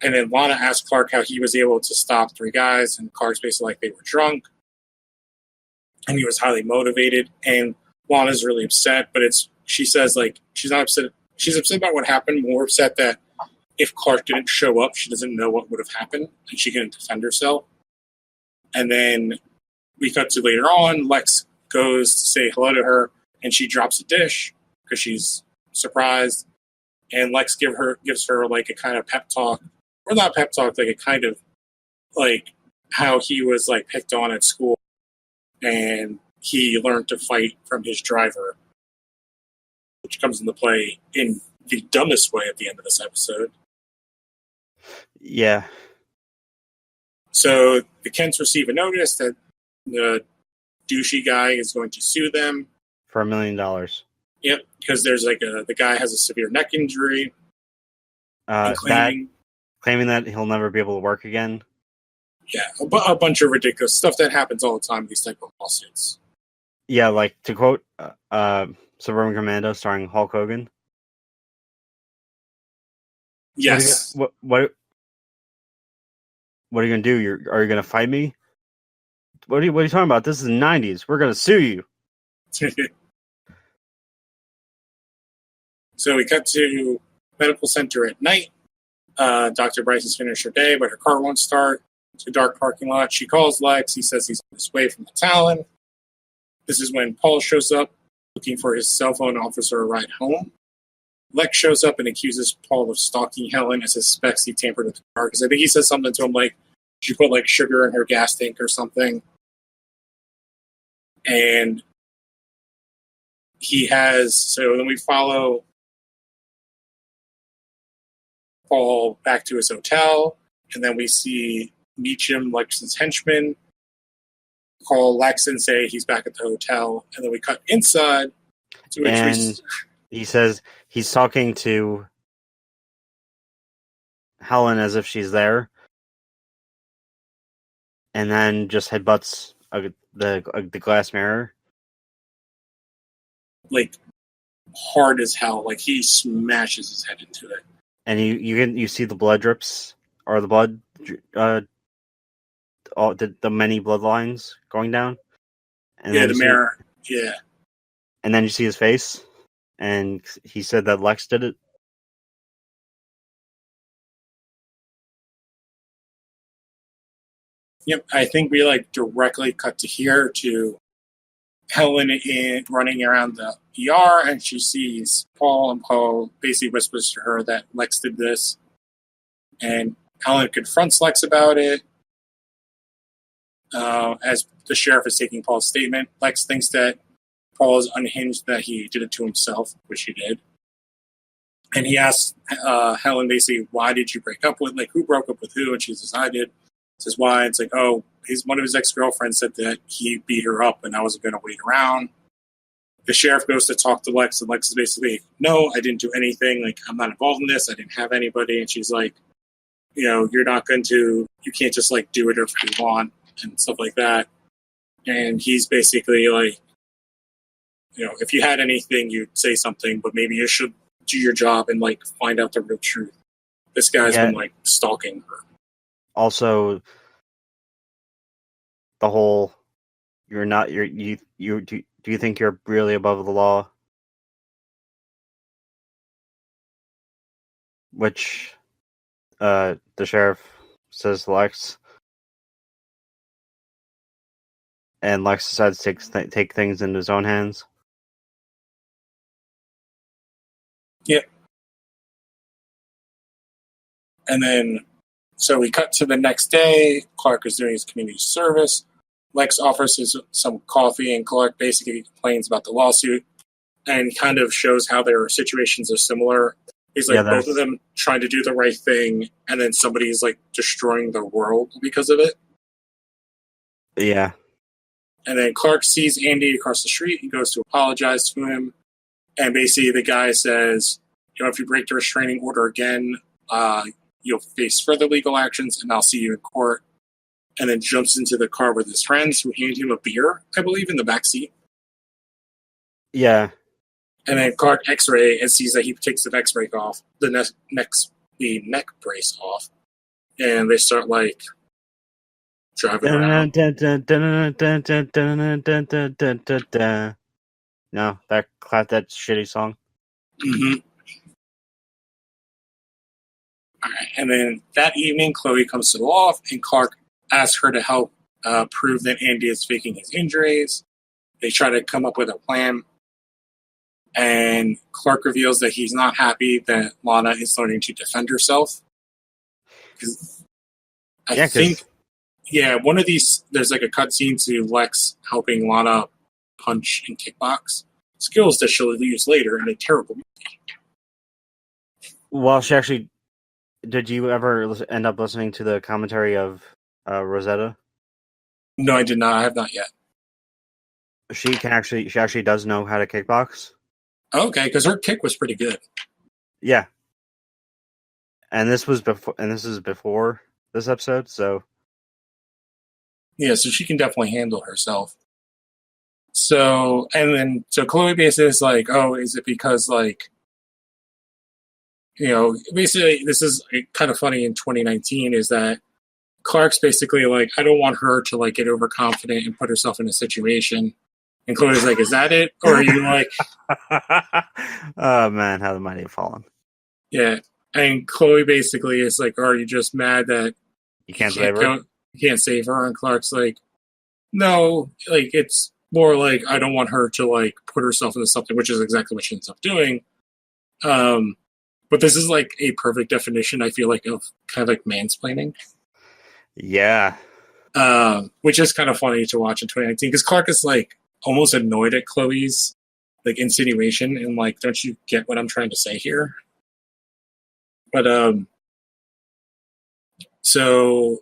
then Lana asked Clark how he was able to stop three guys, and Clark's basically like they were drunk, and he was highly motivated. And Lana's really upset, but she says like she's not upset. She's upset about what happened, more upset that if Clark didn't show up, she doesn't know what would have happened, and she couldn't defend herself. And then we cut to later on, Lex goes to say hello to her, and she drops a dish because she's surprised. And Lex gives her like a kind of pep talk, or not pep talk, like a kind of like how he was like picked on at school, and he learned to fight from his driver, which comes into play in the dumbest way at the end of this episode. Yeah. So the Kents receive a notice that the douchey guy is going to sue them for $1 million. Yep, because there's like the guy has a severe neck injury. Claiming that he'll never be able to work again. Yeah, a bunch of ridiculous stuff that happens all the time in these type of lawsuits. Yeah, like to quote Suburban Commando starring Hulk Hogan. Yes. What are you gonna do? Are you gonna fight me? What are you talking about? This is the 90s. We're gonna sue you. So we cut to medical center at night. Dr. Bryce has finished her day, but her car won't start. It's a dark parking lot. She calls Lex. He says he's on his way from the Talon. This is when Paul shows up looking for his cell phone to offer her a ride home. Lex shows up and accuses Paul of stalking Helen and suspects he tampered with the car, because I think he says something to him like she put like sugar in her gas tank or something. And so then we follow Paul back to his hotel, and then we see Meacham, Lex's henchman, call Lex and say he's back at the hotel, and then we cut inside to and he says he's talking to Helen as if she's there, and then just headbutts the glass mirror, like hard as hell. Like he smashes his head into it, and you see the blood drips, or the blood, all the many bloodlines going down. And yeah, the mirror. Yeah, and then you see his face, and he said that Lex did it. Yep, I think we like directly cut to here to Helen running around the ER, and she sees Paul, and Paul basically whispers to her that Lex did this, and Helen confronts Lex about it. As the sheriff is taking Paul's statement, Lex thinks that Paul is unhinged, that he did it to himself, which he did. And he asks Helen basically, why did you break up with, like, who broke up with who? And she says, I did. Says, why? It's like, oh, one of his ex-girlfriends said that he beat her up and I wasn't going to wait around. The sheriff goes to talk to Lex, and Lex is basically, no, I didn't do anything. Like, I'm not involved in this. I didn't have anybody. And she's like, you can't just, like, do whatever you want and stuff like that. And he's basically like, if you had anything, you'd say something, but maybe you should do your job and, like, find out the real truth. This guy's been, like, stalking her. Also, the whole, do you think you're really above the law? Which, the sheriff says to Lex. And Lex decides to take things into his own hands. Yeah. And then, so we cut to the next day. Clark is doing his community service. Lex offers some coffee, and Clark basically complains about the lawsuit and kind of shows how their situations are similar. He's like, both of them trying to do the right thing, and then somebody's like destroying the world because of it. Yeah. And then Clark sees Andy across the street. He goes to apologize to him. And basically the guy says, if you break the restraining order again, you'll face further legal actions, and I'll see you in court. And then jumps into the car with his friends, who hand him a beer, I believe, in the back seat. Yeah. And then Clark X-ray and sees that he takes the neck brace off, and they start like driving around. No, that shitty song. Mm-hmm. All right. And then that evening, Chloe comes to the loft, and Clark asks her to help prove that Andy is faking his injuries. They try to come up with a plan, and Clark reveals that he's not happy that Lana is learning to defend herself. I think one of these, there's like a cutscene to Lex helping Lana punch and kickbox, skills that she'll use later in a terrible movie. Well, she actually... Did you ever end up listening to the commentary of Rosetta? No, I did not. I have not yet. She actually does know how to kickbox. Okay, because her kick was pretty good. Yeah. And this is before this episode, so... Yeah, so she can definitely handle herself. So Chloe basically is like, oh, is it because, like, basically this is kind of funny in 2019 is that Clark's basically like, I don't want her to, like, get overconfident and put herself in a situation. And Chloe's like, is that it? Or are you like... Oh, man, how the mighty have fallen. Yeah. And Chloe basically is like, are you just mad that you can't save her? You can't save her? And Clark's like, no, like, it's more like, I don't want her to, like, put herself into something, which is exactly what she ends up doing. But this is, like, a perfect definition, I feel like, of kind of like mansplaining. Yeah. Which is kind of funny to watch in 2019, because Clark is, like, almost annoyed at Chloe's, like, insinuation, and, like, don't you get what I'm trying to say here? But, so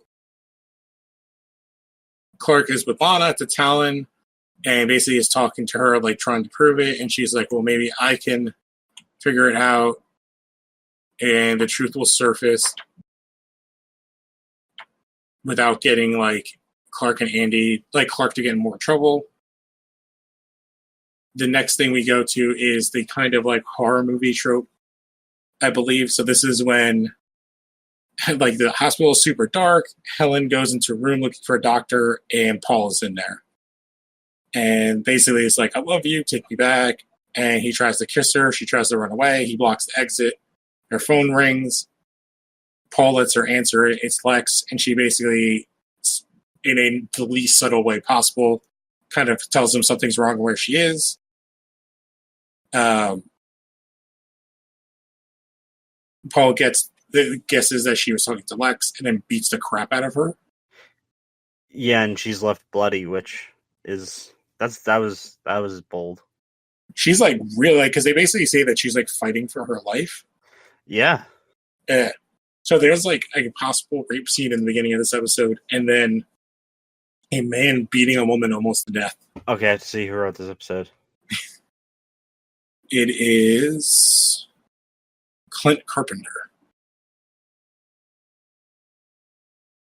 Clark is with Lana at the Talon, and basically is talking to her, like, trying to prove it, and she's like, well, maybe I can figure it out, and the truth will surface without getting, like, Clark and Andy, like, Clark to get in more trouble. The next thing we go to is the kind of, like, horror movie trope, I believe. So this is when, like, the hospital is super dark, Helen goes into a room looking for a doctor, and Paul is in there. And basically it's like, I love you, take me back. And he tries to kiss her. She tries to run away. He blocks the exit. Her phone rings. Paul lets her answer it. It's Lex. And she basically, in the least subtle way possible, kind of tells him something's wrong where she is. Paul guesses that she was talking to Lex and then beats the crap out of her. Yeah, and she's left bloody, which is... That was bold. She's like really, like, because they basically say that she's like fighting for her life. Yeah. So there's like a possible rape scene in the beginning of this episode, and then a man beating a woman almost to death. Okay, I have to see who wrote this episode. It is Clint Carpenter.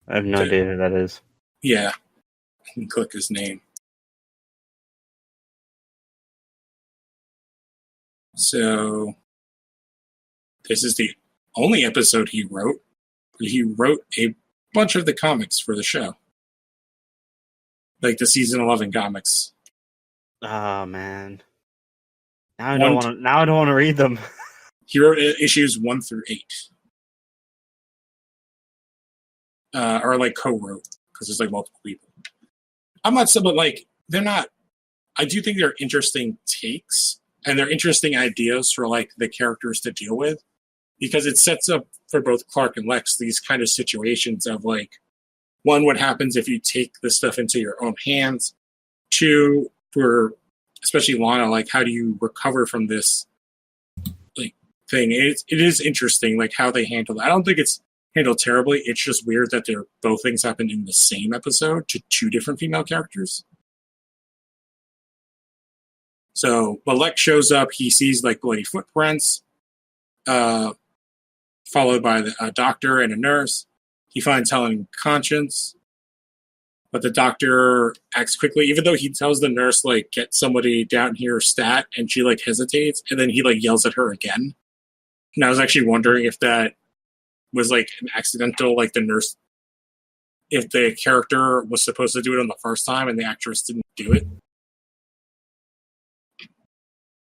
I have no idea who that is. Yeah. I can click his name. So this is the only episode he wrote. He wrote a bunch of the comics for the show. Like the season 11 comics. Oh, man. Now I don't want to read them. He wrote issues 1 through 8. Or like co-wrote, because there's like multiple people. I'm not saying, but like, they're not... I do think they're interesting takes, and they're interesting ideas for like the characters to deal with, because it sets up for both Clark and Lex these kind of situations of like, one, what happens if you take this stuff into your own hands? Two, for especially Lana, like, how do you recover from this like thing? It is interesting, like, how they handle it. I don't think it's handled terribly. It's just weird that both things happen in the same episode to two different female characters. So, when Lex shows up, he sees like bloody footprints. followed by a doctor and a nurse. He finds Helen conscious, but the doctor acts quickly, even though he tells the nurse, like, get somebody down here stat, and she, like, hesitates, and then he, like, yells at her again. And I was actually wondering if that was, like, an accidental, like, the nurse, if the character was supposed to do it on the first time and the actress didn't do it.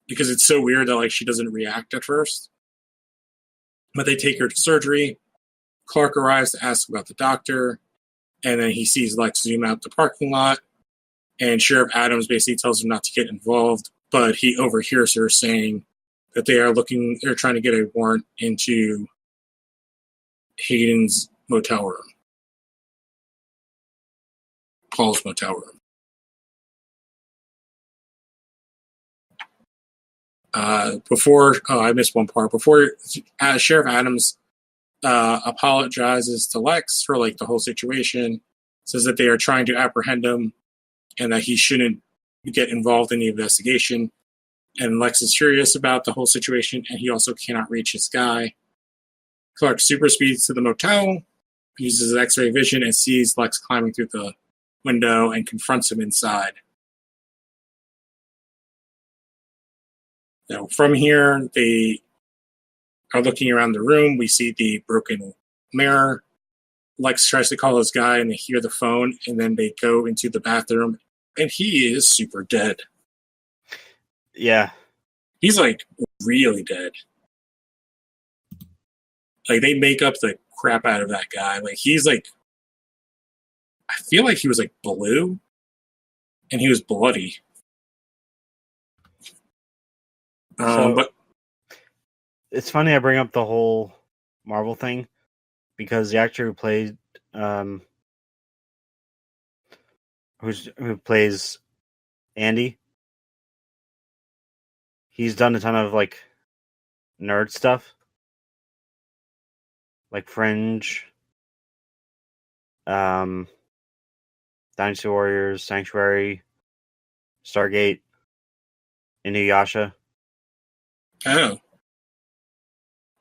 Because it's so weird that, like, she doesn't react at first. But they take her to surgery. Clark arrives to ask about the doctor, and then he sees Lex zoom out the parking lot, and Sheriff Adams basically tells him not to get involved, but he overhears her saying that they're trying to get a warrant into Hayden's motel room. Paul's motel room. I missed one part. Before Sheriff Adams apologizes to Lex for, like, the whole situation, says that they are trying to apprehend him and that he shouldn't get involved in the investigation. And Lex is curious about the whole situation, and he also cannot reach his guy. Clark super speeds to the motel, uses his X-ray vision, and sees Lex climbing through the window and confronts him inside. Now, from here, they are looking around the room. We see the broken mirror. Lex tries to call his guy, and they hear the phone, and then they go into the bathroom, and he is super dead. Yeah. He's, like, really dead. Like, they make up the crap out of that guy. Like, he's, like, I feel like he was, like, blue, and he was bloody. But it's funny I bring up the whole Marvel thing, because the actor who played who plays Andy, he's done a ton of, like, nerd stuff, like Fringe, Dynasty Warriors, Sanctuary, Stargate, Inuyasha. Oh.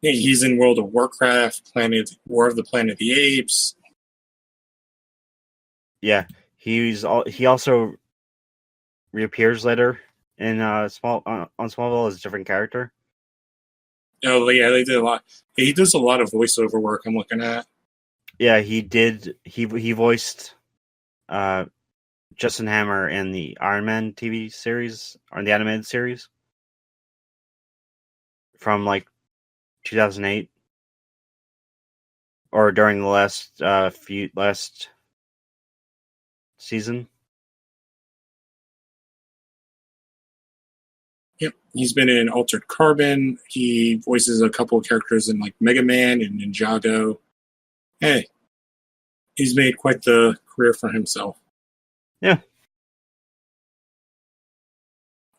Yeah, he's in World of Warcraft, War of the Planet of the Apes. Yeah, he also reappears later in on Smallville as a different character. Oh, yeah, they did a lot. He does a lot of voiceover work I'm looking at. Yeah, he did. He voiced Justin Hammer in the Iron Man TV series, or the animated series, from, like, 2008, or during the last season. Yep, he's been in Altered Carbon. He voices a couple of characters in, like, Mega Man and Ninjago. Hey, he's made quite the career for himself. Yeah.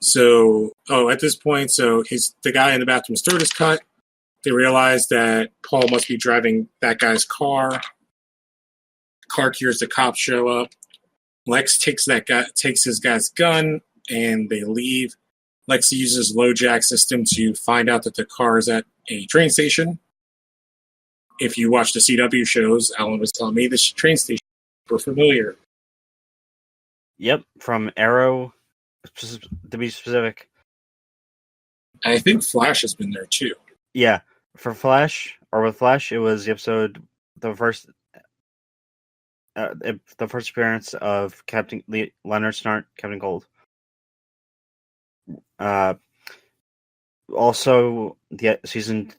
So, at this point, the guy in the bathroom's throat is cut. They realize that Paul must be driving that guy's car. Clark hears the cops show up. Lex takes his guy's gun, and they leave. Lex uses LoJack system to find out that the car is at a train station. If you watch the CW shows, Alan was telling me this train station is familiar. Yep, from Arrow, to be specific. I think Flash has been there too. Yeah, with Flash, it was the first appearance of Captain Leonard Snart, Captain Cold. Also, the season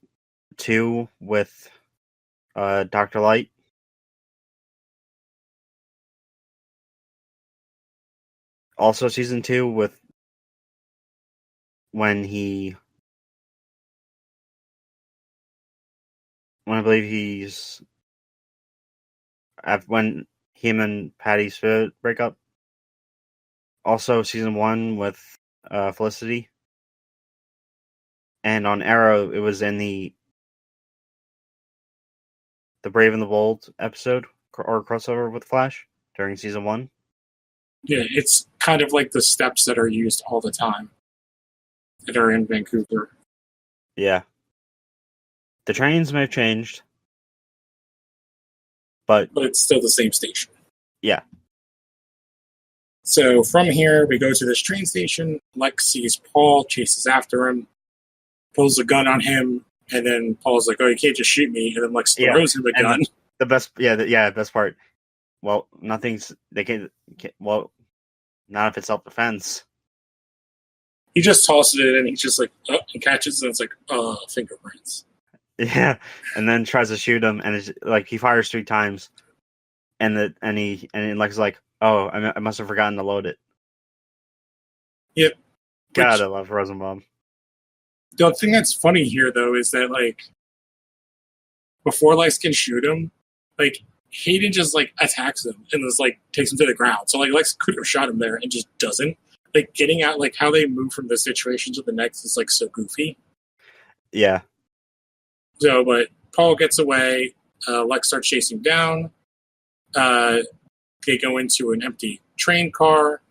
2 with Dr. Light. Also, season 2 with when I believe when him and Patty Spivot break up. Also, season 1 with Felicity. And on Arrow, it was in the Brave and the Bold episode, or crossover with Flash during season 1. Yeah, it's kind of like the steps that are used all the time that are in Vancouver. Yeah. The trains may have changed, but it's still the same station. yeah. So from here, we go to this train station. Lex sees Paul, chases after him, pulls a gun on him, and then Paul's like, "Oh, you can't just shoot me." And then Lex throws him a gun. The best part. Well, they can't. Well, not if it's self-defense. He just tosses it, and he's just like, oh, and catches it, and it's like, fingerprints. Yeah, and then tries to shoot him, and it's like he fires 3 times, and Lex is like, "Oh, I must have forgotten to load it." Yep. God, I love Rosenbaum. The thing that's funny here, though, is that like before Lex can shoot him, like Hayden just like attacks him and just like takes him to the ground. So like Lex could have shot him there and just doesn't. Like getting out, like how they move from this situation to the next is like so goofy. Yeah. So, but Paul gets away. Lex starts chasing down. They go into an empty train car.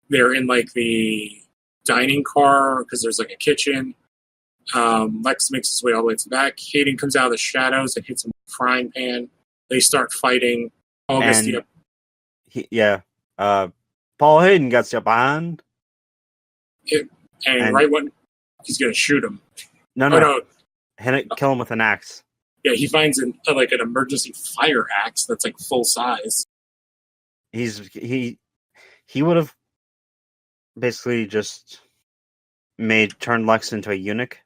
They're in like the dining car because there's like a kitchen. Lex makes his way all the way to the back. Hayden comes out of the shadows and hits him with a frying pan. They start fighting. Paul gets Paul Hayden gets the behind. And right when he's going to shoot him. No. Kill him with an axe. Yeah, he finds an emergency fire axe that's like full size. He would have basically just turned Lex into a eunuch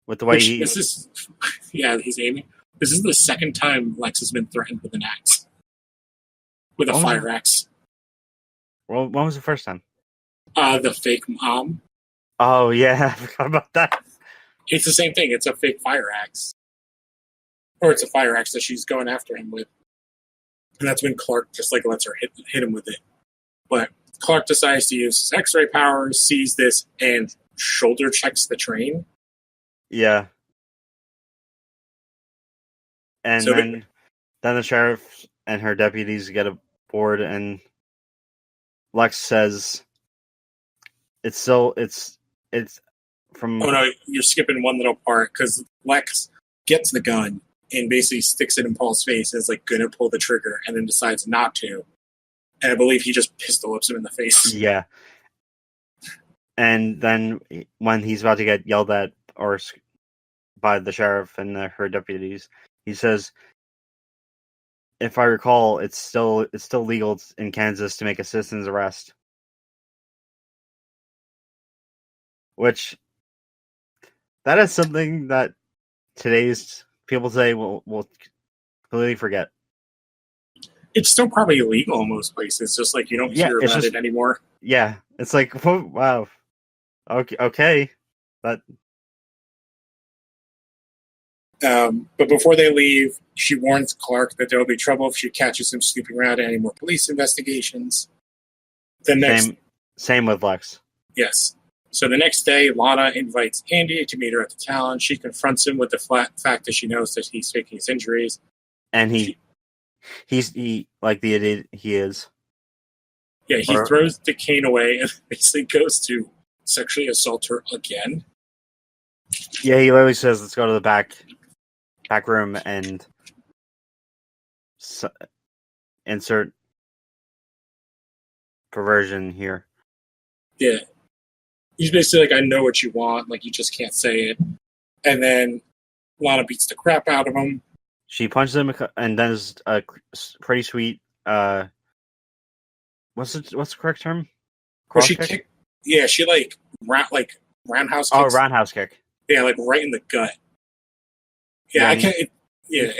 with the way he's aiming. This is the second time Lex has been threatened with an axe. With a fire axe. Well, when was the first time? The fake mom. Oh yeah, I forgot about that. It's the same thing. It's a fake fire axe. Or it's a fire axe that she's going after him with. And that's when Clark just like lets her hit him with it. But Clark decides to use his X-ray powers, sees this, and shoulder checks the train. Yeah. And so then the sheriff and her deputies get aboard, and Lex says it's from... Oh no, you're skipping one little part, because Lex gets the gun and basically sticks it in Paul's face and is like gonna pull the trigger, and then decides not to. And I believe he just pistol whips him in the face. Yeah. And then when he's about to get yelled at by the sheriff and her deputies, he says, "If I recall, it's still legal in Kansas to make a citizen's arrest." Which, that is something that today's people today will completely forget. It's still probably illegal in most places, just like you don't hear about it anymore. Yeah, it's like, wow. Okay. But before they leave, she warns Clark that there will be trouble if she catches him snooping around at any more police investigations. Same with Lex. Yes. So the next day, Lana invites Andy to meet her at the town. She confronts him with the fact that she knows that he's faking his injuries. And he's like the idiot he is. Yeah, he throws the cane away and basically goes to sexually assault her again. Yeah, he literally says, "Let's go to the back room and insert perversion here." Yeah. He's basically like, "I know what you want, like you just can't say it." And then Lana beats the crap out of him. She punches him and does a pretty sweet what's the correct term? Cross kick? She roundhouse kicks. Oh, roundhouse kick. Yeah, like right in the gut. Yeah, and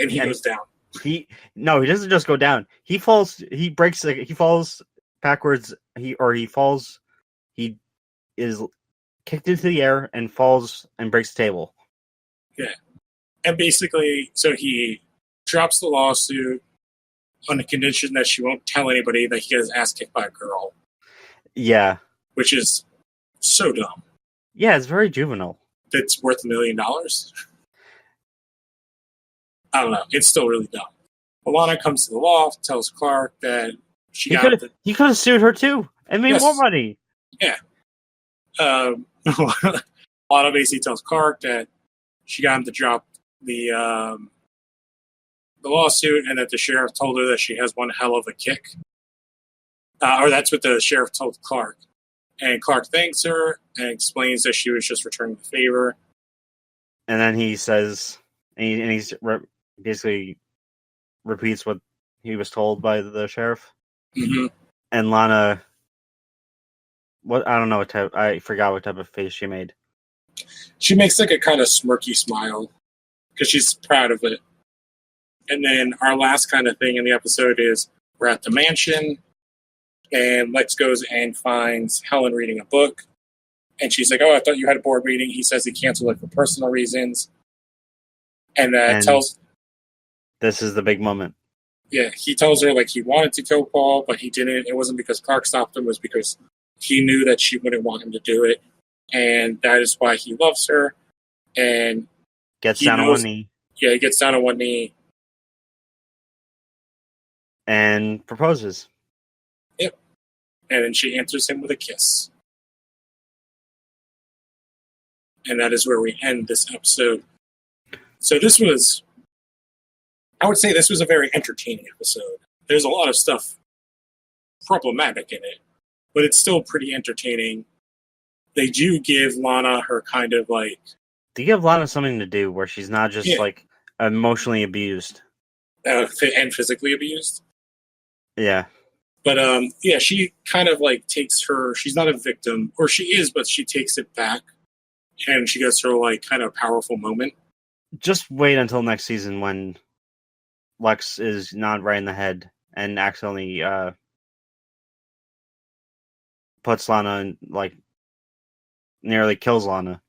he goes down. He doesn't just go down. He falls. He falls backwards. He is kicked into the air and falls and breaks the table. Yeah, and basically, so he drops the lawsuit on the condition that she won't tell anybody that he got his ass kicked by a girl. Yeah, which is so dumb. Yeah, it's very juvenile. That's worth $1 million. I don't know. It's still really dumb. Alana comes to the loft, tells Clark that he could have sued her too and made more money. Yeah. Alana basically tells Clark that she got him to drop the lawsuit, and that the sheriff told her that she has one hell of a kick. Or that's what the sheriff told Clark. And Clark thanks her and explains that she was just returning the favor. And then he says, and he's basically repeats what he was told by the sheriff. Mm-hmm. And Lana, I don't know what type, I forgot what type of face she made. She makes like a kind of smirky smile because she's proud of it. And then our last kind of thing in the episode is we're at the mansion, and Lex goes and finds Helen reading a book. And she's like, "Oh, I thought you had a board meeting." He says he canceled it for personal reasons. And tells... This is the big moment. Yeah, he tells her like he wanted to kill Paul, but he didn't. It wasn't because Clark stopped him. It was because he knew that she wouldn't want him to do it. And that is why he loves her. And gets down on one knee. Yeah, he gets down on one knee. And proposes. Yep. And then she answers him with a kiss. And that is where we end this episode. So I would say this was a very entertaining episode. There's a lot of stuff problematic in it, but it's still pretty entertaining. They do give Lana her kind of like... They give Lana something to do where she's not just like emotionally abused. And physically abused. Yeah. But she kind of like takes her... She's not a victim, or she is, but she takes it back. And she gets her like kind of powerful moment. Just wait until next season when Lex is not right in the head and accidentally puts Lana in, like, nearly kills Lana.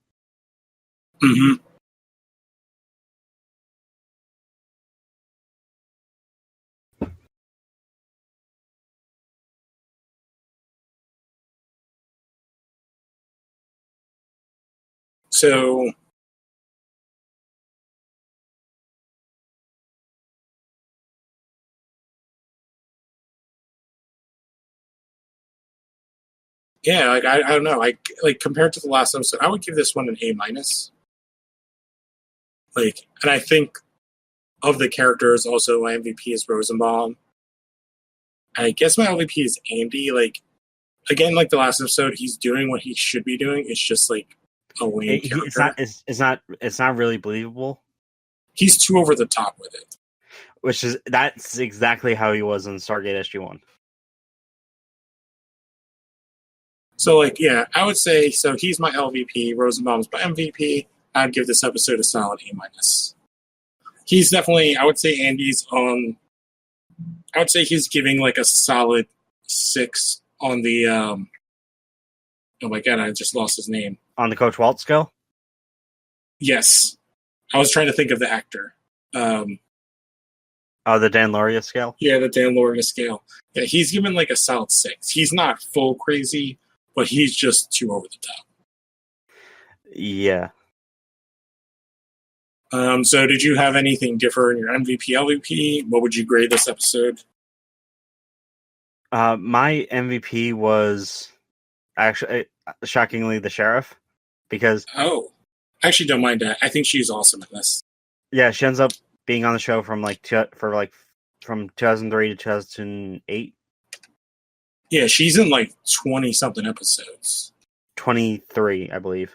Mm-hmm. So yeah, like I don't know, like compared to the last episode, I would give this one an A-. Like, and I think of the characters, also my MVP is Rosenbaum. I guess my LVP is Andy. Like, again, like the last episode, he's doing what he should be doing. It's just like a lame character. It's not really believable. He's too over the top with it. That's exactly how he was in Stargate SG-1. So, like, yeah, I would say, so he's my LVP, Rosenbaum's my MVP. I'd give this episode a solid A-. He's definitely, I would say Andy's I would say he's giving like a solid 6 on the, oh my god, I just lost his name. On the Coach Walt scale? Yes. I was trying to think of the actor. The Dan Lauria scale? Yeah, the Dan Lauria scale. Yeah, he's given like a solid 6. He's not full crazy, but he's just too over the top. Yeah. So did you have anything different in your MVP, LVP? What would you grade this episode? My MVP was actually, shockingly, the sheriff. Because... Oh, I actually don't mind that. I think she's awesome in this. Yeah, she ends up being on the show from from 2003 to 2008. Yeah, she's in like 20-something episodes. 23, I believe.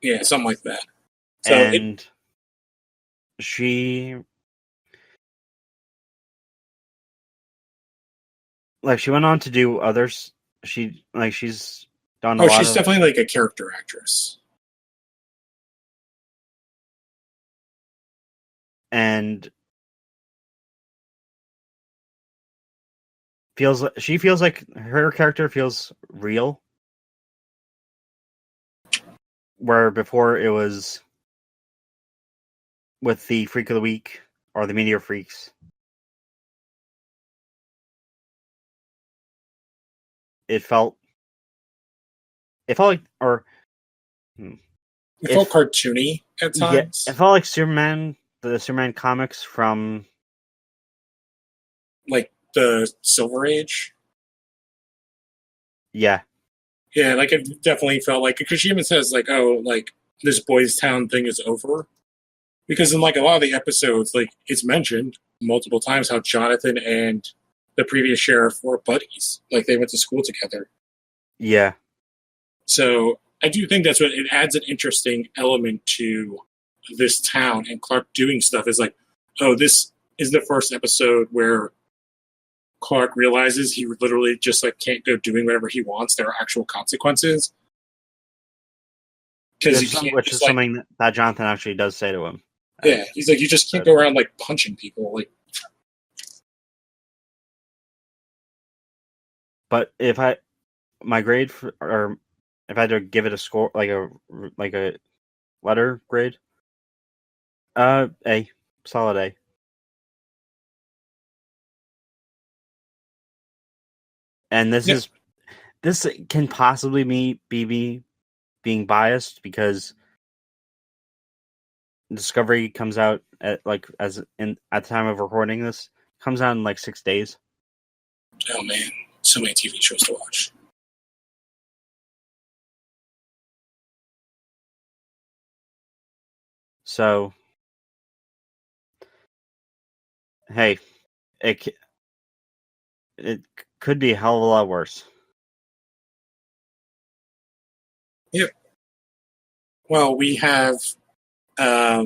Yeah, something like that. So and she went on to do others. She's done a lot she's definitely like a character actress. And she feels like her character feels real. Where before it was with the Freak of the Week or the Meteor Freaks. It felt like, or it felt cartoony at times. Yeah, it felt like the Superman comics from like the Silver Age. Yeah. Yeah, like it definitely felt like, because she even says like, oh, like this Boys Town thing is over. Because in like a lot of the episodes, like it's mentioned multiple times how Jonathan and the previous sheriff were buddies. Like they went to school together. Yeah. So I do think that's what it adds an interesting element to this town, and Clark doing stuff is like, oh, this is the first episode where Clark realizes he literally just like can't go doing whatever he wants. There are actual consequences. Because which is something that Jonathan actually does say to him. Yeah, he's like, you just can't go around like punching people. Like, but if I had to give it a score, like a letter grade, A, solid A. And this can possibly be me being biased because Discovery comes out at at the time of recording this, comes out in like 6 days. Oh man, so many TV shows to watch. So, hey, it could be a hell of a lot worse. Yep. Well, we have 4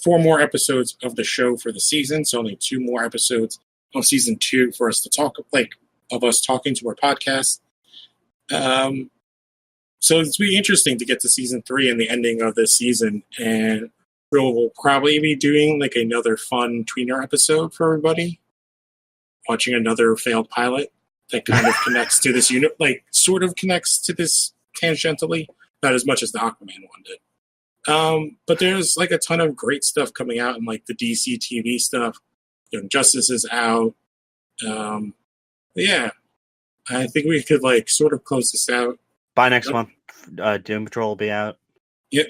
more episodes of the show for the season, so only 2 more episodes of season 2 for us to talk, like, of us talking to our podcast. So it's really interesting to get to season 3 and the ending of this season, and we'll probably be doing like another fun tweener episode for everybody, watching another failed pilot that kind of connects to this unit, like sort of connects to this tangentially, not as much as the Aquaman one did. But there's like a ton of great stuff coming out, and like the DC TV stuff. Young Justice is out. Yeah, I think we could like sort of close this out. By next month, Doom Patrol will be out. Yep,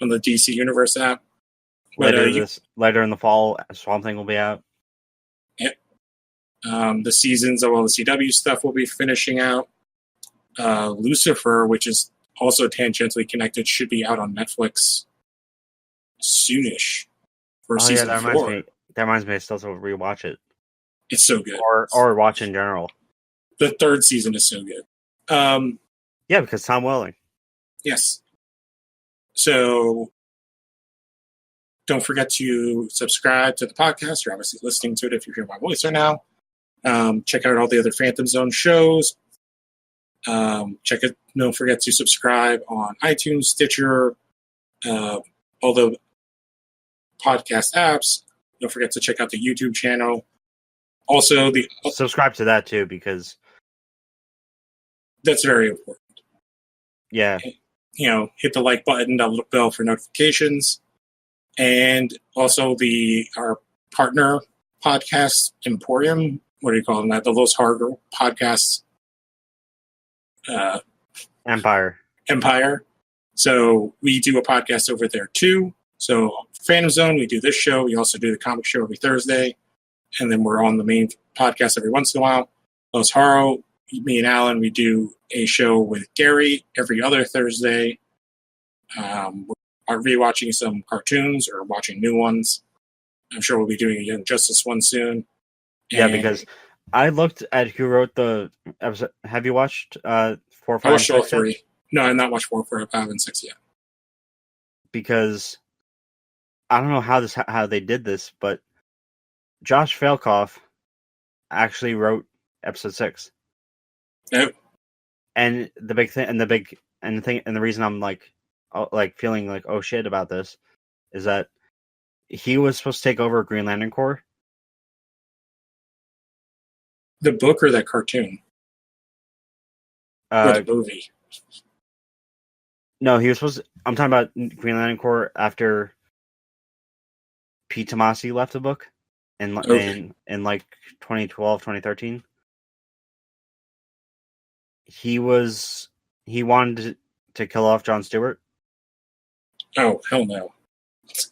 on the DC Universe app. Later in the fall, Swamp Thing will be out. Yep. The seasons of all the CW stuff will be finishing out. Lucifer, which is also tangentially connected, should be out on Netflix soonish for season 4. That reminds me, I still have to rewatch it. It's so good. Or watch in general. The 3rd season is so good. Yeah, because Tom Welling. Yes. So don't forget to subscribe to the podcast. You're obviously listening to it if you hear my voice right now. Check out all the other Phantom Zone shows. Check it. Don't forget to subscribe on iTunes, Stitcher, all the podcast apps. Don't forget to check out the YouTube channel. Also, subscribe to that too, because that's very important. Yeah. Hit the like button, the bell for notifications, and also our partner podcast Emporium. What do you call them? The Los Horror Podcasts. Empire. So we do a podcast over there too. So Phantom Zone, we do this show. We also do the comic show every Thursday, and then we're on the main podcast every once in a while. Los Horror, me and Alan, we do a show with Gary every other Thursday. We're rewatching some cartoons or watching new ones. I'm sure we'll be doing a Young Justice one soon. Yeah, because I looked at who wrote the episode. Have you watched 4, 5, I watched all 6 3. yet? No, I've not watched 4, 5, and 6 yet. Because I don't know how they did this, but Josh Falkoff actually wrote episode 6. Yep. And the big thing, and the reason I'm like feeling like oh shit about this is that he was supposed to take over Green Lantern Corps. The book or that cartoon? Or the movie? No, he was supposed to. I'm talking about Green Lantern Corps after Pete Tomasi left the book in like 2012, 2013. He wanted to kill off Jon Stewart. Oh, hell no. It's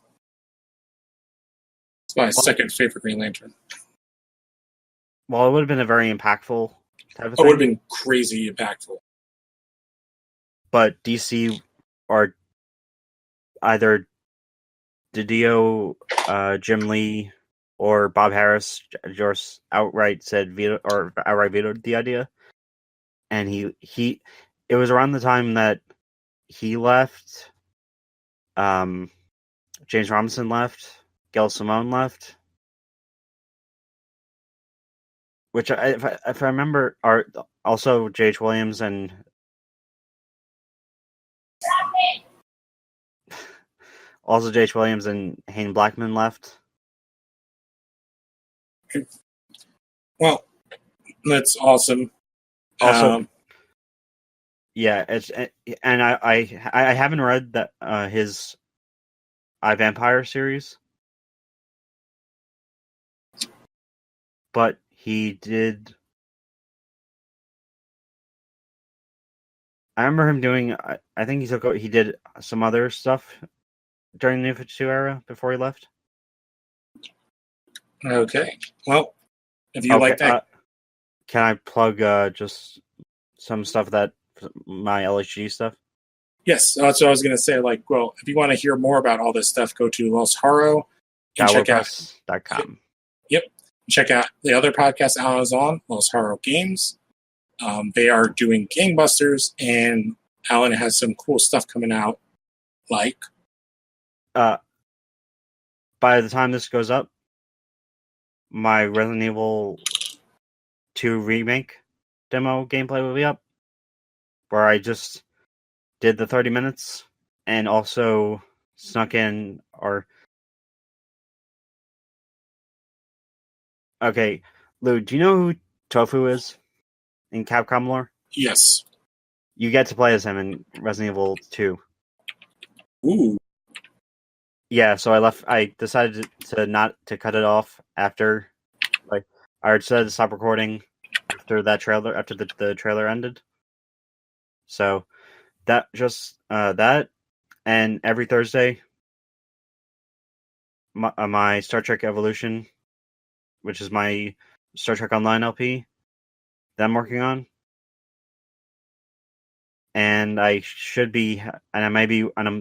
my second favorite Green Lantern. Well, it would have been a very impactful type of thing. It would have been crazy impactful. But DC or either Didio, Jim Lee, or Bob Harris just outright vetoed the idea. And it was around the time that he left, James Robinson left, Gail Simone left, which if I remember, are also J.H. Williams and Hayne Blackman left. Well, that's awesome. Also, yeah, and I haven't read that his iVampire series, but he did. I remember him doing. I think he did some other stuff during the New 52 era before he left. Okay, well, if you like that, can I plug just some stuff my LHG stuff? Yes, that's what I was going to say. Like, well, if you want to hear more about all this stuff, go to Los Haro and check out .com. Yep, check out the other podcast Alan is on, Los Haro Games. They are doing gangbusters, and Alan has some cool stuff coming out. Like, by the time this goes up, my Resident Evil 2 remake demo gameplay will be up, where I just did the 30 minutes and also snuck in Okay, Lou, do you know who Tofu is in Capcom lore? Yes. You get to play as him in Resident Evil 2. Ooh. Yeah, so I decided to cut it off after, I decided to stop recording after the trailer ended. So that and every Thursday, my Star Trek Evolution, which is my Star Trek Online LP that I'm working on, and I'm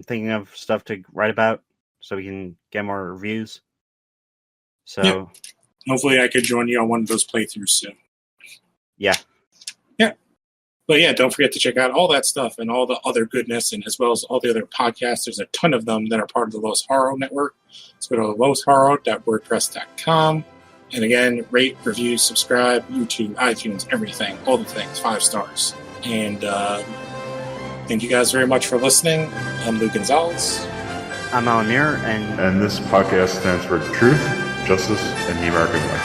thinking of stuff to write about so we can get more reviews. So yep. Hopefully I could join you on one of those playthroughs soon. Yeah. Yeah. But yeah, don't forget to check out all that stuff and all the other goodness, and as well as all the other podcasts. There's a ton of them that are part of the Los Haro network. So go to losharo.wordpress.com. And again, rate, review, subscribe, YouTube, iTunes, everything, all the things, 5 stars. And thank you guys very much for listening. I'm Lou Gonzalez. I'm Alan Muir, and this podcast stands for Truth, Justice, and the American Way.